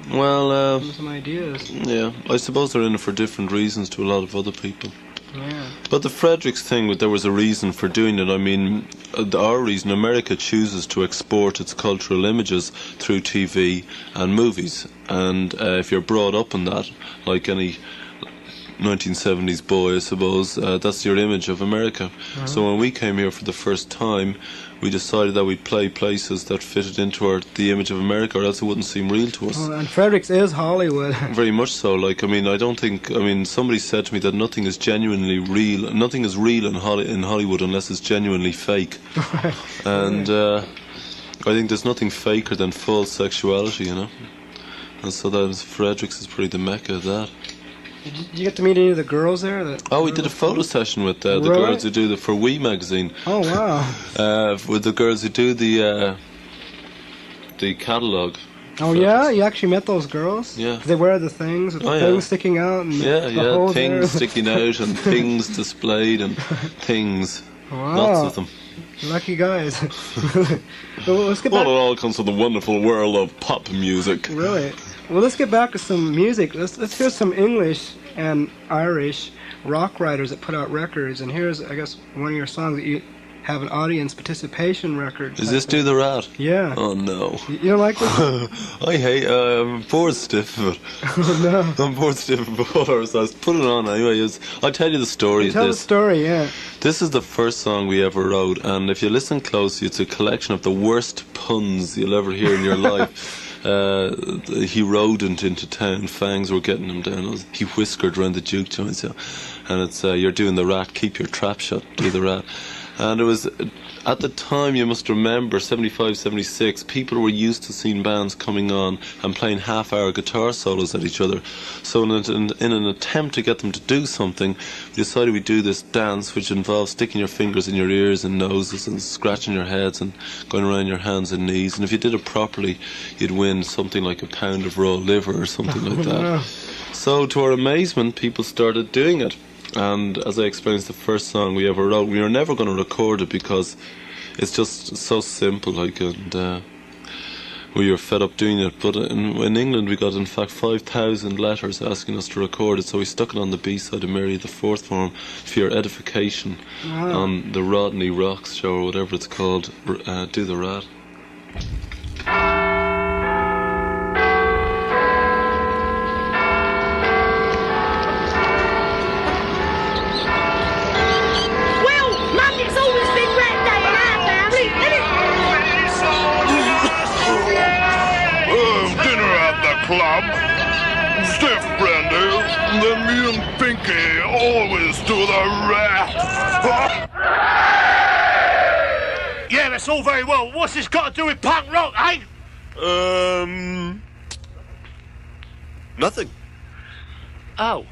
give them some ideas? Yeah, I suppose they're in it for different reasons to a lot of other people. Yeah. But the Fredericks thing, there was a reason for doing it. I mean, our reason, America chooses to export its cultural images through TV and movies. And if you're brought up in that, like any 1970s boy, I suppose, that's your image of America. So when we came here for the first time, we decided that we'd play places that fitted into the image of America, or else it wouldn't seem real to us. Well, and Fredericks is Hollywood. Very much so. Like, I mean, somebody said to me that nothing is genuinely real. Nothing is real in Hollywood unless it's genuinely fake. And I think there's nothing faker than false sexuality, you know. And so that Fredericks is pretty the mecca of that. Did you get to meet any of the girls there? We did a photo session with the girls who do for We magazine. Oh wow! With the girls who do the catalogue. Oh yeah, you actually met those girls? Yeah. They wear the things with the things sticking out. And the things sticking out and things displayed and things. Wow. Lots of them. Lucky guys. Let's get back. Well, it all comes from the wonderful world of pop music. Really? Well, let's get back to some music. Let's hear some English and Irish rock writers that put out records. And here's, I guess, one of your songs that you have an audience participation record. Is this Do the Rat? Yeah. Oh, no. You don't like this? I hate I'm bored stiff of it. Oh, no. I'm bored stiff of it, so I put it on anyway. I'll tell you the story. Tell the story, yeah. This is the first song we ever wrote, and if you listen closely, it's a collection of the worst puns you'll ever hear in your life. He rodent into town, fangs were getting him down. He whiskered round the juke joints, and it's you're doing the rat, keep your trap shut, do the rat. And it was, at the time, you must remember, 75, 76, people were used to seeing bands coming on and playing half-hour guitar solos at each other. So in an attempt to get them to do something, we decided we'd do this dance, which involves sticking your fingers in your ears and noses and scratching your heads and going around your hands and knees. And if you did it properly, you'd win something like a pound of raw liver or something like that. So to our amazement, people started doing it. And as I explained, it's the first song we ever wrote. We were never going to record it because it's just so simple, like, and we were fed up doing it. But in England, we got, in fact, 5,000 letters asking us to record it, so we stuck it on the B-side of Mary the Fourth Form for your edification on the Rodney Rocks show, or whatever it's called, Do the Rat. Club, stiff brandy, then me and Pinky always do the rap. Yeah, that's all very well. What's this got to do with punk rock, eh? Nothing. Oh.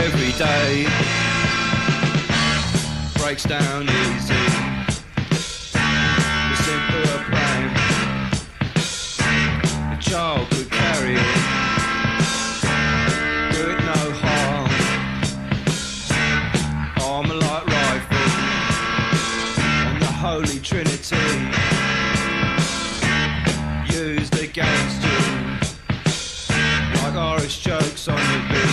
Every day breaks down easy. The simpler plan, a child could carry it, do it no harm. Armour-light rifle on the Holy Trinity, used against you like Irish jokes on the BBC.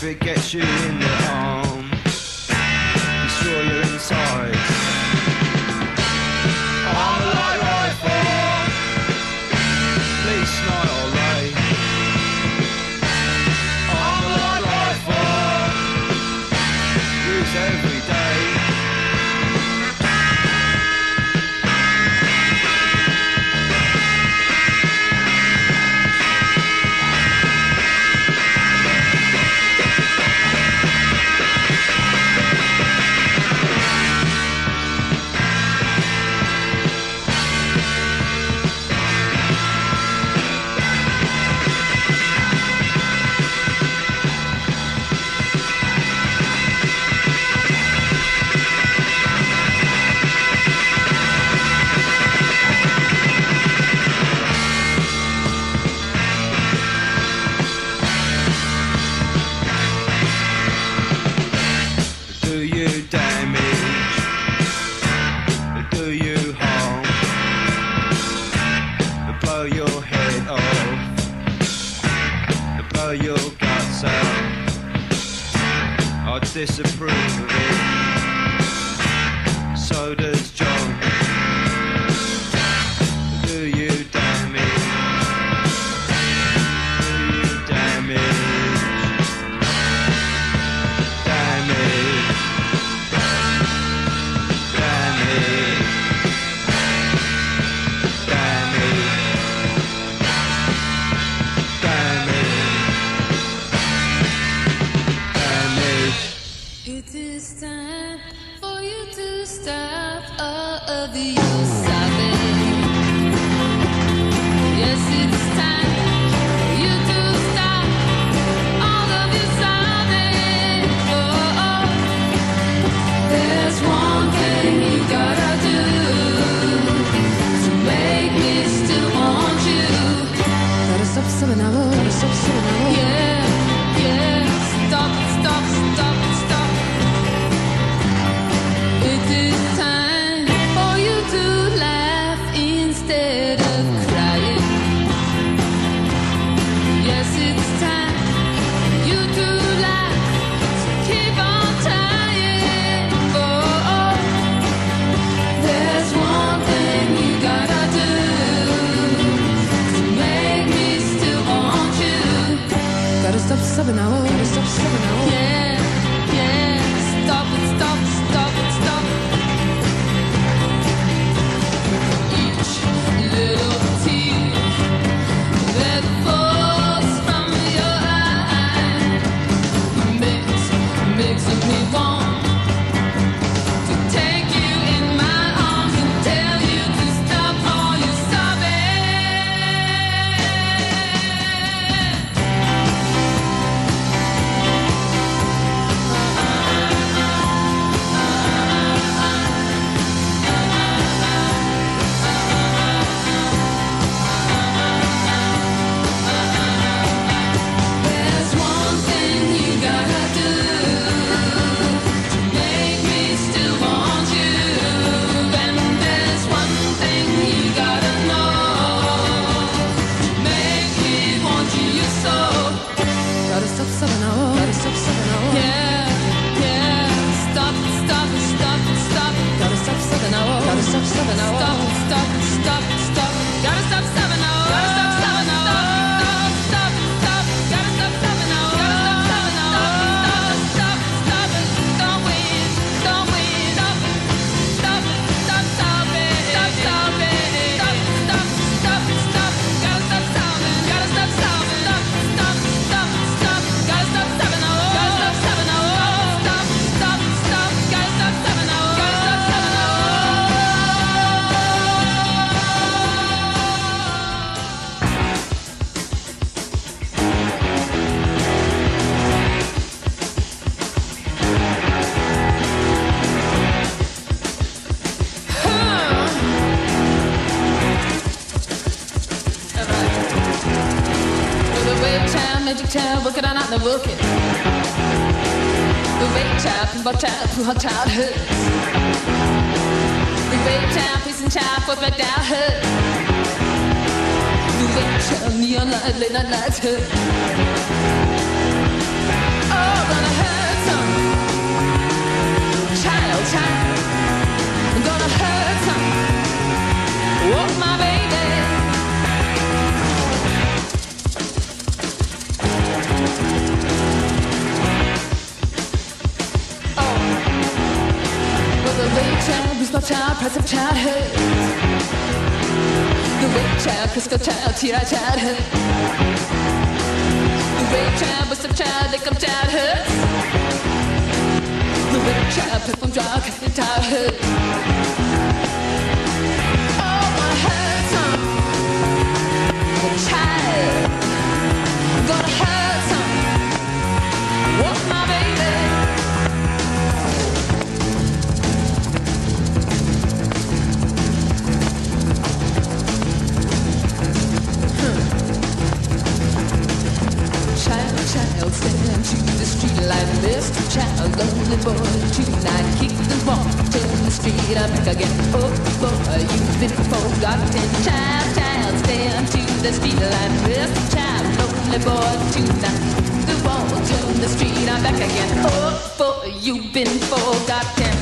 it gets you in the arm, destroy your insides. I'm a light rifle, police night or rain. I'm a light rifle, use every day. Disapprove of it. So does John. Do you damage? Do you damage? Damage. Damage. It is time for you to stop all of your sobbing. Yes, it's time for you to stop all of your sobbing. Oh, there's one thing you gotta do to make me still want you. Gotta stop sobbing now, gotta stop sobbing now. Yeah, yeah, stop, stop, stop. It is time for you to laugh instead of crying. Yes, it's time for you to laugh, so keep on trying. Oh, there's one thing you gotta do to make me still want you. Gotta stop sobbing now, gotta stop sobbing now. Yeah, yeah, stop it, stop, stop it, stop. Little tear that falls from your eye makes me want to take you in my arms and tell you to stop all your There's one thing you gotta do to make me still want you. And there's one thing you gotta know to make me want you so. Gotta stop sobbing now, gotta stop sobbing now. Yeah, yeah, stop, stop, stop, stop. Gotta stop sobbing now, gotta stop sobbing now. Stop, stop, stop, stop. Gotta stop sobbing now, gotta stop sobbing now. Stop, stop, gotta stop sobbing now, gotta stop sobbing now. Stop, stop, don't wait, stop, stop, stop sobbing, stop sobbing, stop, stop, stop, stop. Gotta stop sobbing, gotta stop sobbing, stop, stop, stop, stop. Gotta stop sobbing now, gotta stop sobbing now. Stop, stop, stop, gotta stop sobbing now, gotta stop sobbing now. Magic child, work it on out the work it. The wait child, pinball child, through her childhood. The wait child, peace and child, for back down her. The wait child, neon light, late night lights her. Oh, child, price of childhood. The rape child, Crisco child, tear childhood. The rape child, bust of child, lick of childhood. The rape child, platform drug, childhood. Oh, I heard some. The child, gonna hurt some. What's my baby? Child, stand to the street like this. Child, lonely boy, tonight, kick the ball, turn the street, I'm back again. Oh boy, you've been forgotten. Child, stand to the street like this. Child, lonely boy, tonight, the ball, turn the street, I'm back again. Oh boy, you've been forgotten.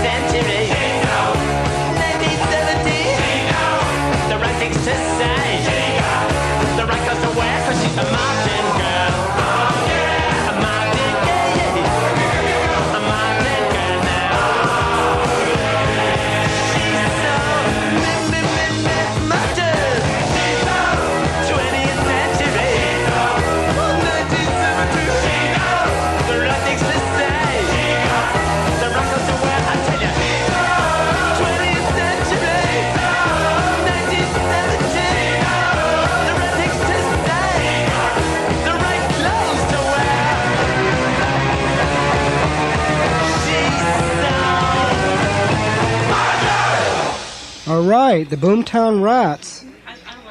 Century. right, the Boomtown Rats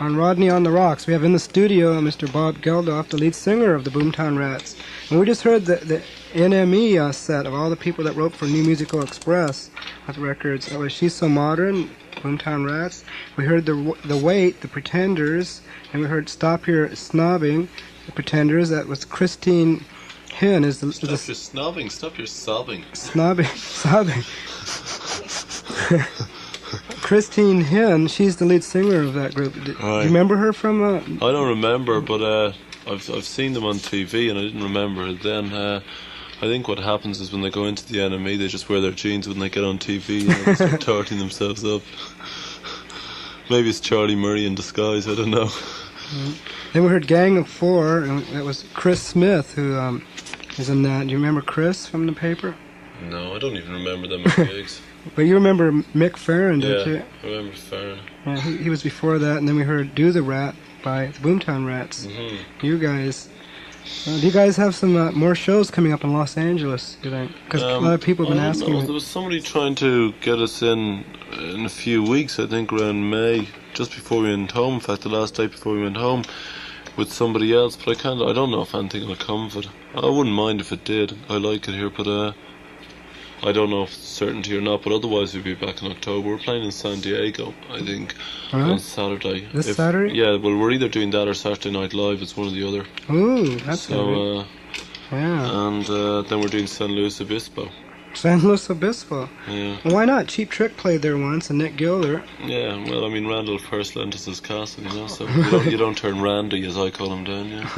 on Rodney on the Rocks. We have in the studio Mr. Bob Geldof, the lead singer of the Boomtown Rats. And we just heard the NME set of all the people that wrote for New Musical Express with records. That was She's So Modern, Boomtown Rats. We heard the Wait, the Pretenders, and we heard Stop Your Snobbing, the Pretenders. That was Christine Hinn. Stop your snobbing, stop your sobbing. Sobbing. Christine Hinn, she's the lead singer of that group. Do you remember her from? I don't remember, but I've seen them on TV, and I didn't remember it then. I think what happens is when they go into the NME, they just wear their jeans when they get on TV, and they start tarting themselves up. Maybe it's Charlie Murray in disguise, I don't know. Then we heard Gang of Four, and that was Chris Smith who is in that. Do you remember Chris from the paper? No, I don't even remember them at gigs. But you remember Mick Farron, don't you? Yeah, I remember Farron. Yeah, he was before that, and then we heard Do the Rat by the Boomtown Rats. Mm-hmm. You guys. Do you guys have some more shows coming up in Los Angeles, do you think? Because a lot of people have been asking me. There was somebody trying to get us in a few weeks, I think around May, just before we went home. In fact, the last day before we went home, with somebody else. But I don't know if anything will come of it. I wouldn't mind if it did. I like it here, but I don't know if it's certainty or not. But otherwise, we'll be back in October. We're playing in San Diego, I think, on Saturday. Saturday? Yeah, well, we're either doing that or Saturday Night Live. It's one or the other. Ooh, that's so. Yeah. And then we're doing San Luis Obispo. San Luis Obispo. Yeah. Well, why not? Cheap Trick played there once, and Nick Gilder. Yeah, well, I mean, Randall first lent us his castle, you know, so you don't turn Randy, as I call him, down, yeah.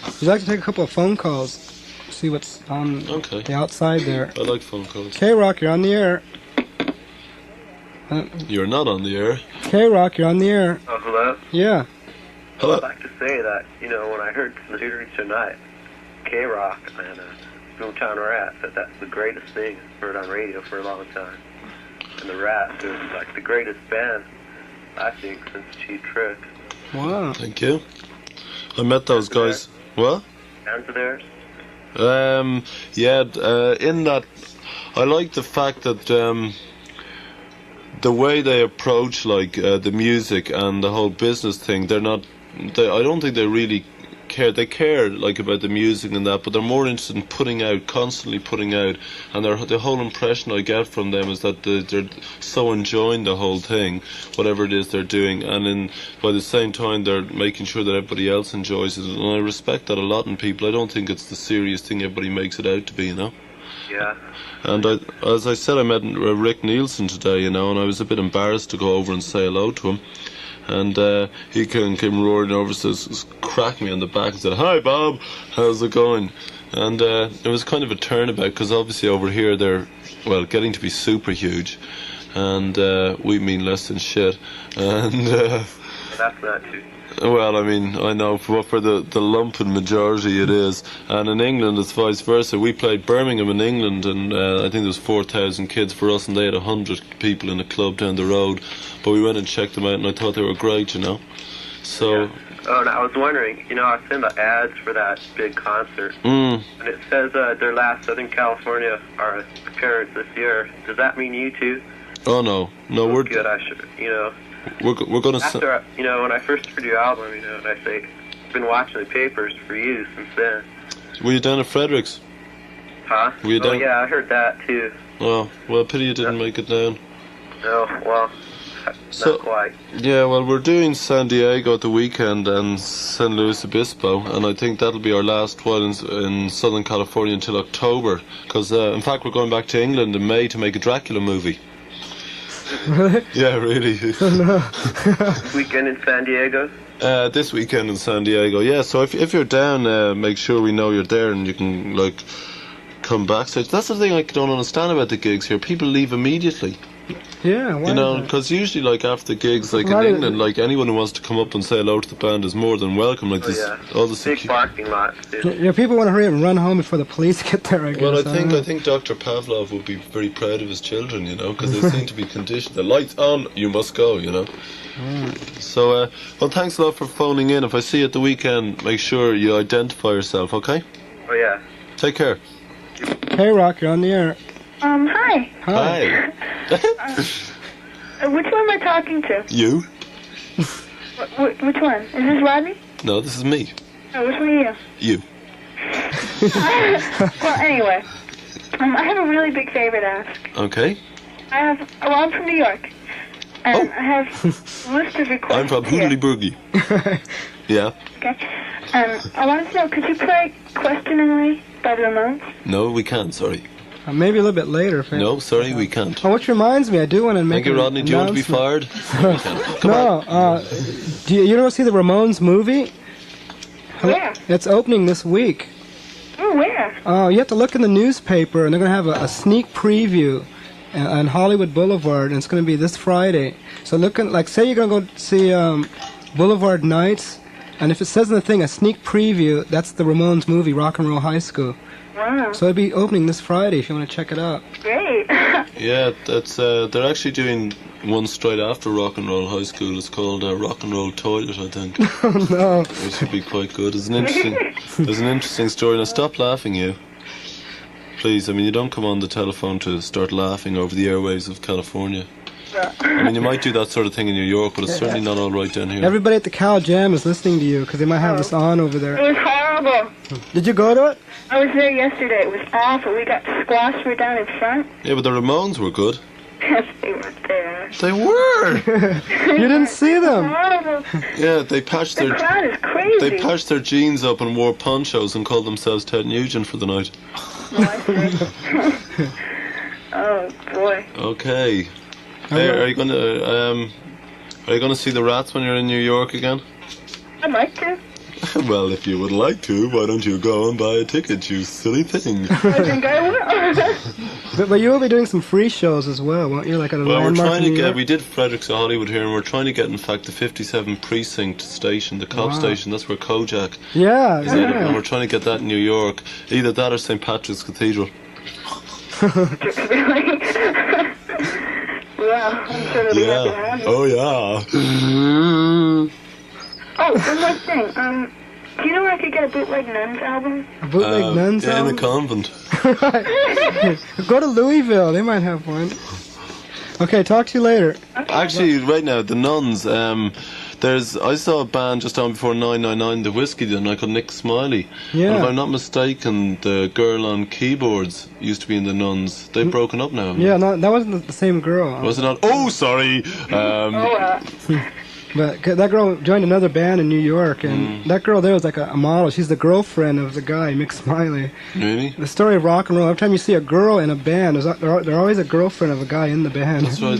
Would you like to take a couple of phone calls? See what's on the outside there. I like phone calls. KROQ, you're on the air. You're not on the air. KROQ, you're on the air. Oh, hello? Yeah. Hello? I'd like to say that, when I heard tonight, KROQ and Boomtown Rats, that's the greatest thing I've heard on radio for a long time. And the Rats are like the greatest band, I think, since Cheap Trick. Wow. Thank you. I met those guys. What? Fans of theirs? In that, I like the fact that the way they approach the music and the whole business thing, I don't think they really care. They care about the music and that, but they're more interested in constantly putting out, and the whole impression I get from them is that they're so enjoying the whole thing, whatever it is they're doing, and by the same time they're making sure that everybody else enjoys it, and I respect that a lot in people. I don't think it's the serious thing everybody makes it out to be, Yeah. And as I said, I met Rick Nielsen today, and I was a bit embarrassed to go over and say hello to him. And he came roaring over, cracked me on the back and said, "Hi, Bob, how's it going?" And it was kind of a turnabout, because obviously over here they're, getting to be super huge, and we mean less than shit. And that's not too. Well, I mean, I know for the lumpen majority it is, and in England it's vice versa. We played Birmingham in England, and I think there was 4,000 kids for us, and they had 100 people in a club down the road. But we went and checked them out, and I thought they were great, So. Yeah. Oh, and I was wondering, I seen the ads for that big concert, and it says their last Southern California appearance this year. Does that mean you too? Oh no, we're good. I should, We're gonna. After when I first heard your album, and I say, I've been watching the papers for you since then. Were you down at Fredericks? Huh? Were you down? Oh yeah, I heard that too. Oh well, pity you didn't make it down. No, well, not quite. Yeah, well, we're doing San Diego at the weekend and San Luis Obispo, and I think that'll be our last while in Southern California until October. Because in fact, we're going back to England in May to make a Dracula movie. Really? Yeah, really. This weekend in San Diego? This weekend in San Diego, yeah. So if you're down, make sure we know you're there and you can, come backstage. That's the thing I don't understand about the gigs here. People leave immediately. Yeah, why because usually, after the gigs, in England, anyone who wants to come up and say hello to the band is more than welcome. All the big parking lots, too. Yeah, people want to hurry up and run home before the police get there, I guess. Well, I think Dr. Pavlov would be very proud of his children, because they seem to be conditioned. The lights on, you must go, So, thanks a lot for phoning in. If I see you at the weekend, make sure you identify yourself, okay? Oh, yeah. Take care. KROQ, you're on the air. Hi. Hi. Which one am I talking to? You? Which one? Is this Rodney? No, this is me. Oh, which one are you? You. Well, anyway, I have a really big favor to ask. Okay. I'm from New York, and I have a list of requests. I'm from Hoodly Boogie. Yeah. Okay. I wanted to know, could you play Questioningly by the Ramones? No, we can't, sorry. Maybe a little bit later. No, sorry, we can't. Oh, which reminds me, I do want to make Thank you, Rodney. Do you want to be fired? No, we can't. Come on. Do you want to see the Ramones movie? Where? It's opening this week. Oh, where? Oh, you have to look in the newspaper, and they're going to have a sneak preview on Hollywood Boulevard, and it's going to be this Friday. So say you're going to go see Boulevard Nights, and if it says in the thing, a sneak preview, that's the Ramones movie, Rock and Roll High School. Wow. So it'll be opening this Friday if you want to check it out. Great. Yeah, that's they're actually doing one straight after Rock and Roll High School. It's called Rock and Roll Toilet, I think. Oh no! Which would be quite good. There's an interesting story. Now stop laughing, you. Please, I mean you don't come on the telephone to start laughing over the airwaves of California. I mean you might do that sort of thing in New York, but it's certainly not all right down here. Everybody at the Cal Jam is listening to you because they might have this on over there. It was horrible. Did you go to it? I was there yesterday. It was awful. We got squashed. We're down in front. Yeah, but the Ramones were good. Yes, they were there. They were. You didn't see them. Horrible. Yeah, they patched The crowd is crazy. They patched their jeans up and wore ponchos and called themselves Ted Nugent for the night. Oh boy. Okay. Hey, are you gonna see the Rats when you're in New York again? I'd like to. Well, if you would like to, why don't you go and buy a ticket, you silly thing? I think I will. But you will be doing some free shows as well, won't you? Like at a Well, we're landmark trying in to New get. York? We did Fredericks of Hollywood here, and we're trying to get, in fact, the 57 precinct station, the cop Wow. station. That's where Kojak. Yeah, is in, yeah. and we're trying to get that in New York. Either that or St. Patrick's Cathedral. Really? Well, I'm sure it'll be happy to have you. Oh yeah. Oh, one more thing. Do you know where I could get a bootleg Nuns album? A bootleg Nuns yeah, in a album? convent. Go to Louisville. They might have one. Okay, talk to you later. Actually, right now, the Nuns. I saw a band just on before 999, the Whiskey, the night called Nick Smiley. Yeah. And if I'm not mistaken, the girl on keyboards used to be in the Nuns. They've broken up now. Yeah, that wasn't the same girl. Was it not? Oh, sorry. But that girl joined another band in New York, and that girl there was like a model. She's the girlfriend of the guy, Mick Smiley. Really? The story of rock and roll. Every time you see a girl in a band, there's always a girlfriend of a guy in the band. That's right.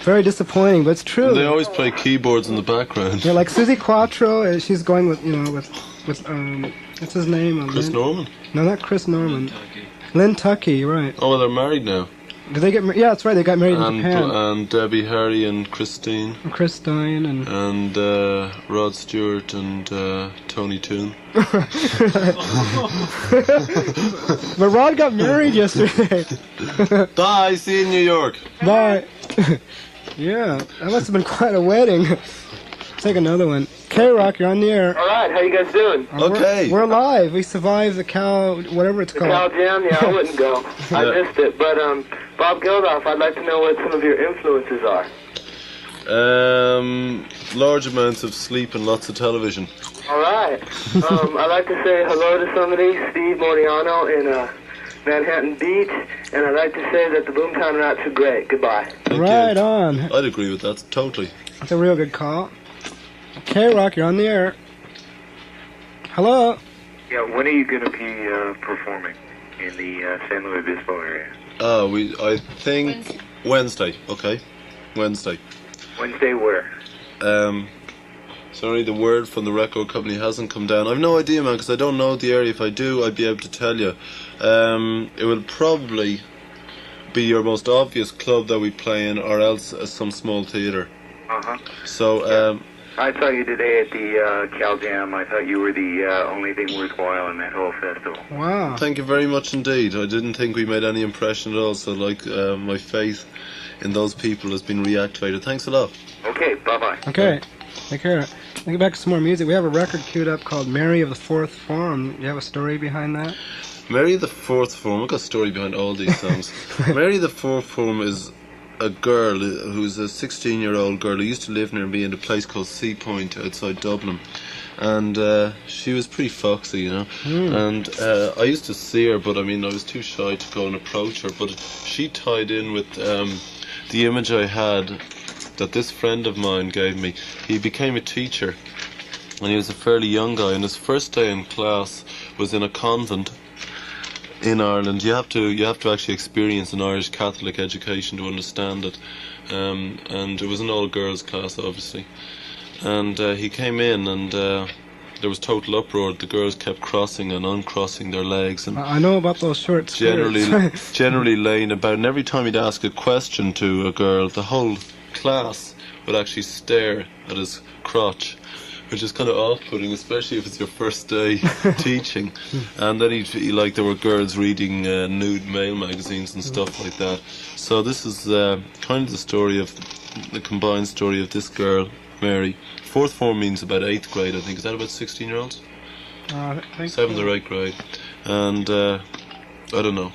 Very disappointing, but it's true. And they always play keyboards in the background. Yeah, like Susie Quattro, she's going with what's his name? Chris Norman? No, not Chris Norman. Lynn Tucky, right? Oh, well, they're married now. Did they get married? Yeah, that's right. They got married in Japan. And Debbie Harry and Christine. And Chris Stein and Rod Stewart and Tony Toon. But Rod got married yesterday. Bye. See you in New York. Bye. Yeah, that must have been quite a wedding. Take another one. KROQ, you're on the air. All right, how you guys doing? Okay. We're live. We survived the whatever it's called. Cal Jam? Yeah, I wouldn't go. I missed it. But Bob Geldof, I'd like to know what some of your influences are. Large amounts of sleep and lots of television. All right. I'd like to say hello to somebody, Steve Moriano in Manhattan Beach, and I'd like to say that the Boomtown Rats are great. Goodbye. Right on. I'd agree with that, totally. That's a real good call. KROQ, you're on the air. Hello. Yeah, when are you going to be performing in the San Luis Obispo area? I think Wednesday. Okay, Wednesday. Wednesday where? Sorry, the word from the record company hasn't come down. I've no idea, man, because I don't know the area. If I do, I'd be able to tell you. It will probably be your most obvious club that we play in, or else some small theatre. Uh-huh. So, I saw you today at the Cal Jam. I thought you were the only thing worthwhile in that whole festival. Wow. Thank you very much indeed. I didn't think we made any impression at all, so my faith in those people has been reactivated. Thanks a lot. Okay, bye-bye. Okay, take care. Let's get back to some more music. We have a record queued up called Mary of the Fourth Form. Do you have a story behind that? Mary of the Fourth Form, I've got a story behind all these songs. Mary of the Fourth Form is a girl who was a 16-year-old girl who used to live near me in a place called Sea Point outside Dublin. And she was pretty foxy, you know. And I used to see her, but I mean, I was too shy to go and approach her. But she tied in with the image I had that this friend of mine gave me. He became a teacher, and he was a fairly young guy. And his first day in class was in a convent in Ireland. You have to actually experience an Irish Catholic education to understand it. And it was an all-girls class, obviously. And he came in, and there was total uproar. The girls kept crossing and uncrossing their legs, and I know about those short skirts. generally laying about. And every time he'd ask a question to a girl, the whole class would actually stare at his crotch, which is kind of off-putting, especially if it's your first day teaching. And then there were girls reading nude male magazines and stuff like that. So this is kind of the combined story of this girl, Mary. Fourth form means about 8th grade, I think. Is that about 16-year-olds? I think 7th or 8th grade. And I don't know,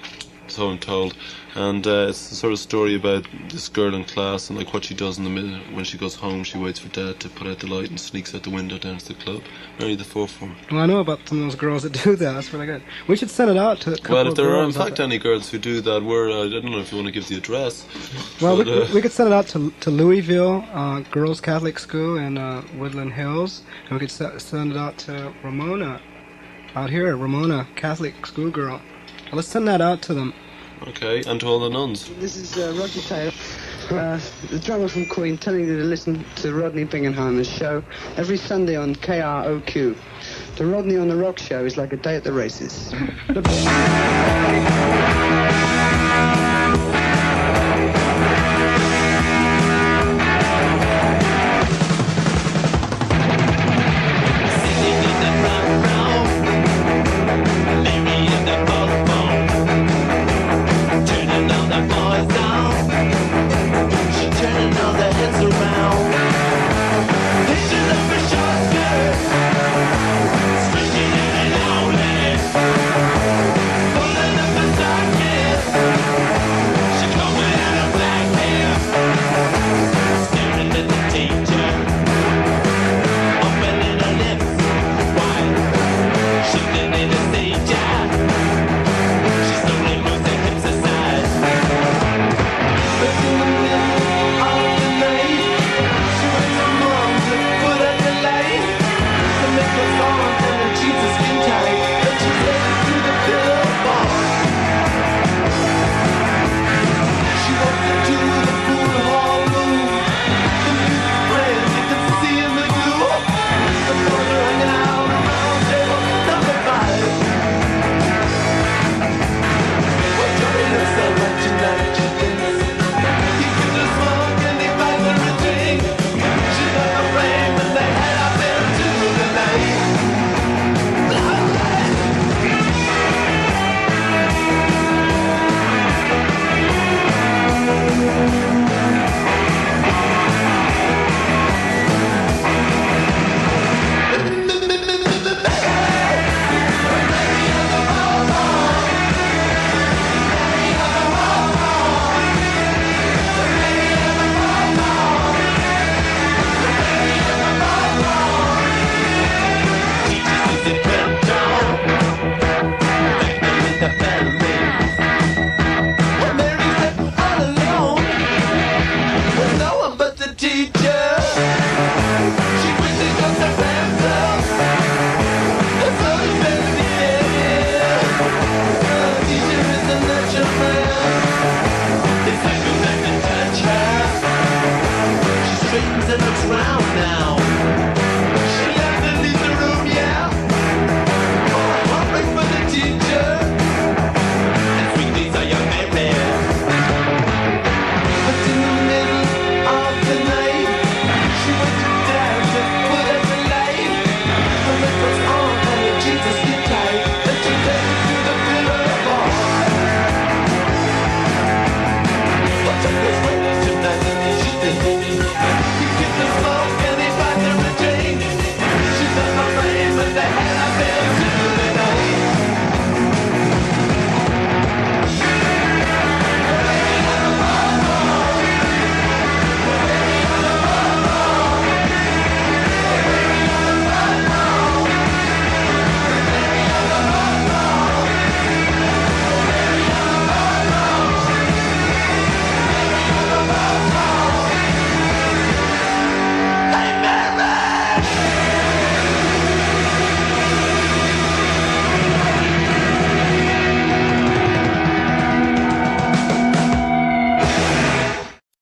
so I'm told. And it's the sort of story about this girl in class and like what she does in the minute when she goes home. She waits for Dad to put out the light and sneaks out the window down to the club. Mary the fourth form. Well, I know about some of those girls that do that. That's really good. We should send it out to a couple Well, if of there are in girls fact any girls who do that, I don't know if you want to give the address. Well, but, we could send it out to Louisville Girls Catholic School in Woodland Hills, and we could send it out to Ramona out here, Ramona Catholic schoolgirl. Well, let's send that out to them. Okay, and to all the nuns. This is Rodney Taylor, the drummer from Queen, telling you to listen to Rodney Bingenheimer's show every Sunday on KROQ. The Rodney on the Rock show is like a day at the races.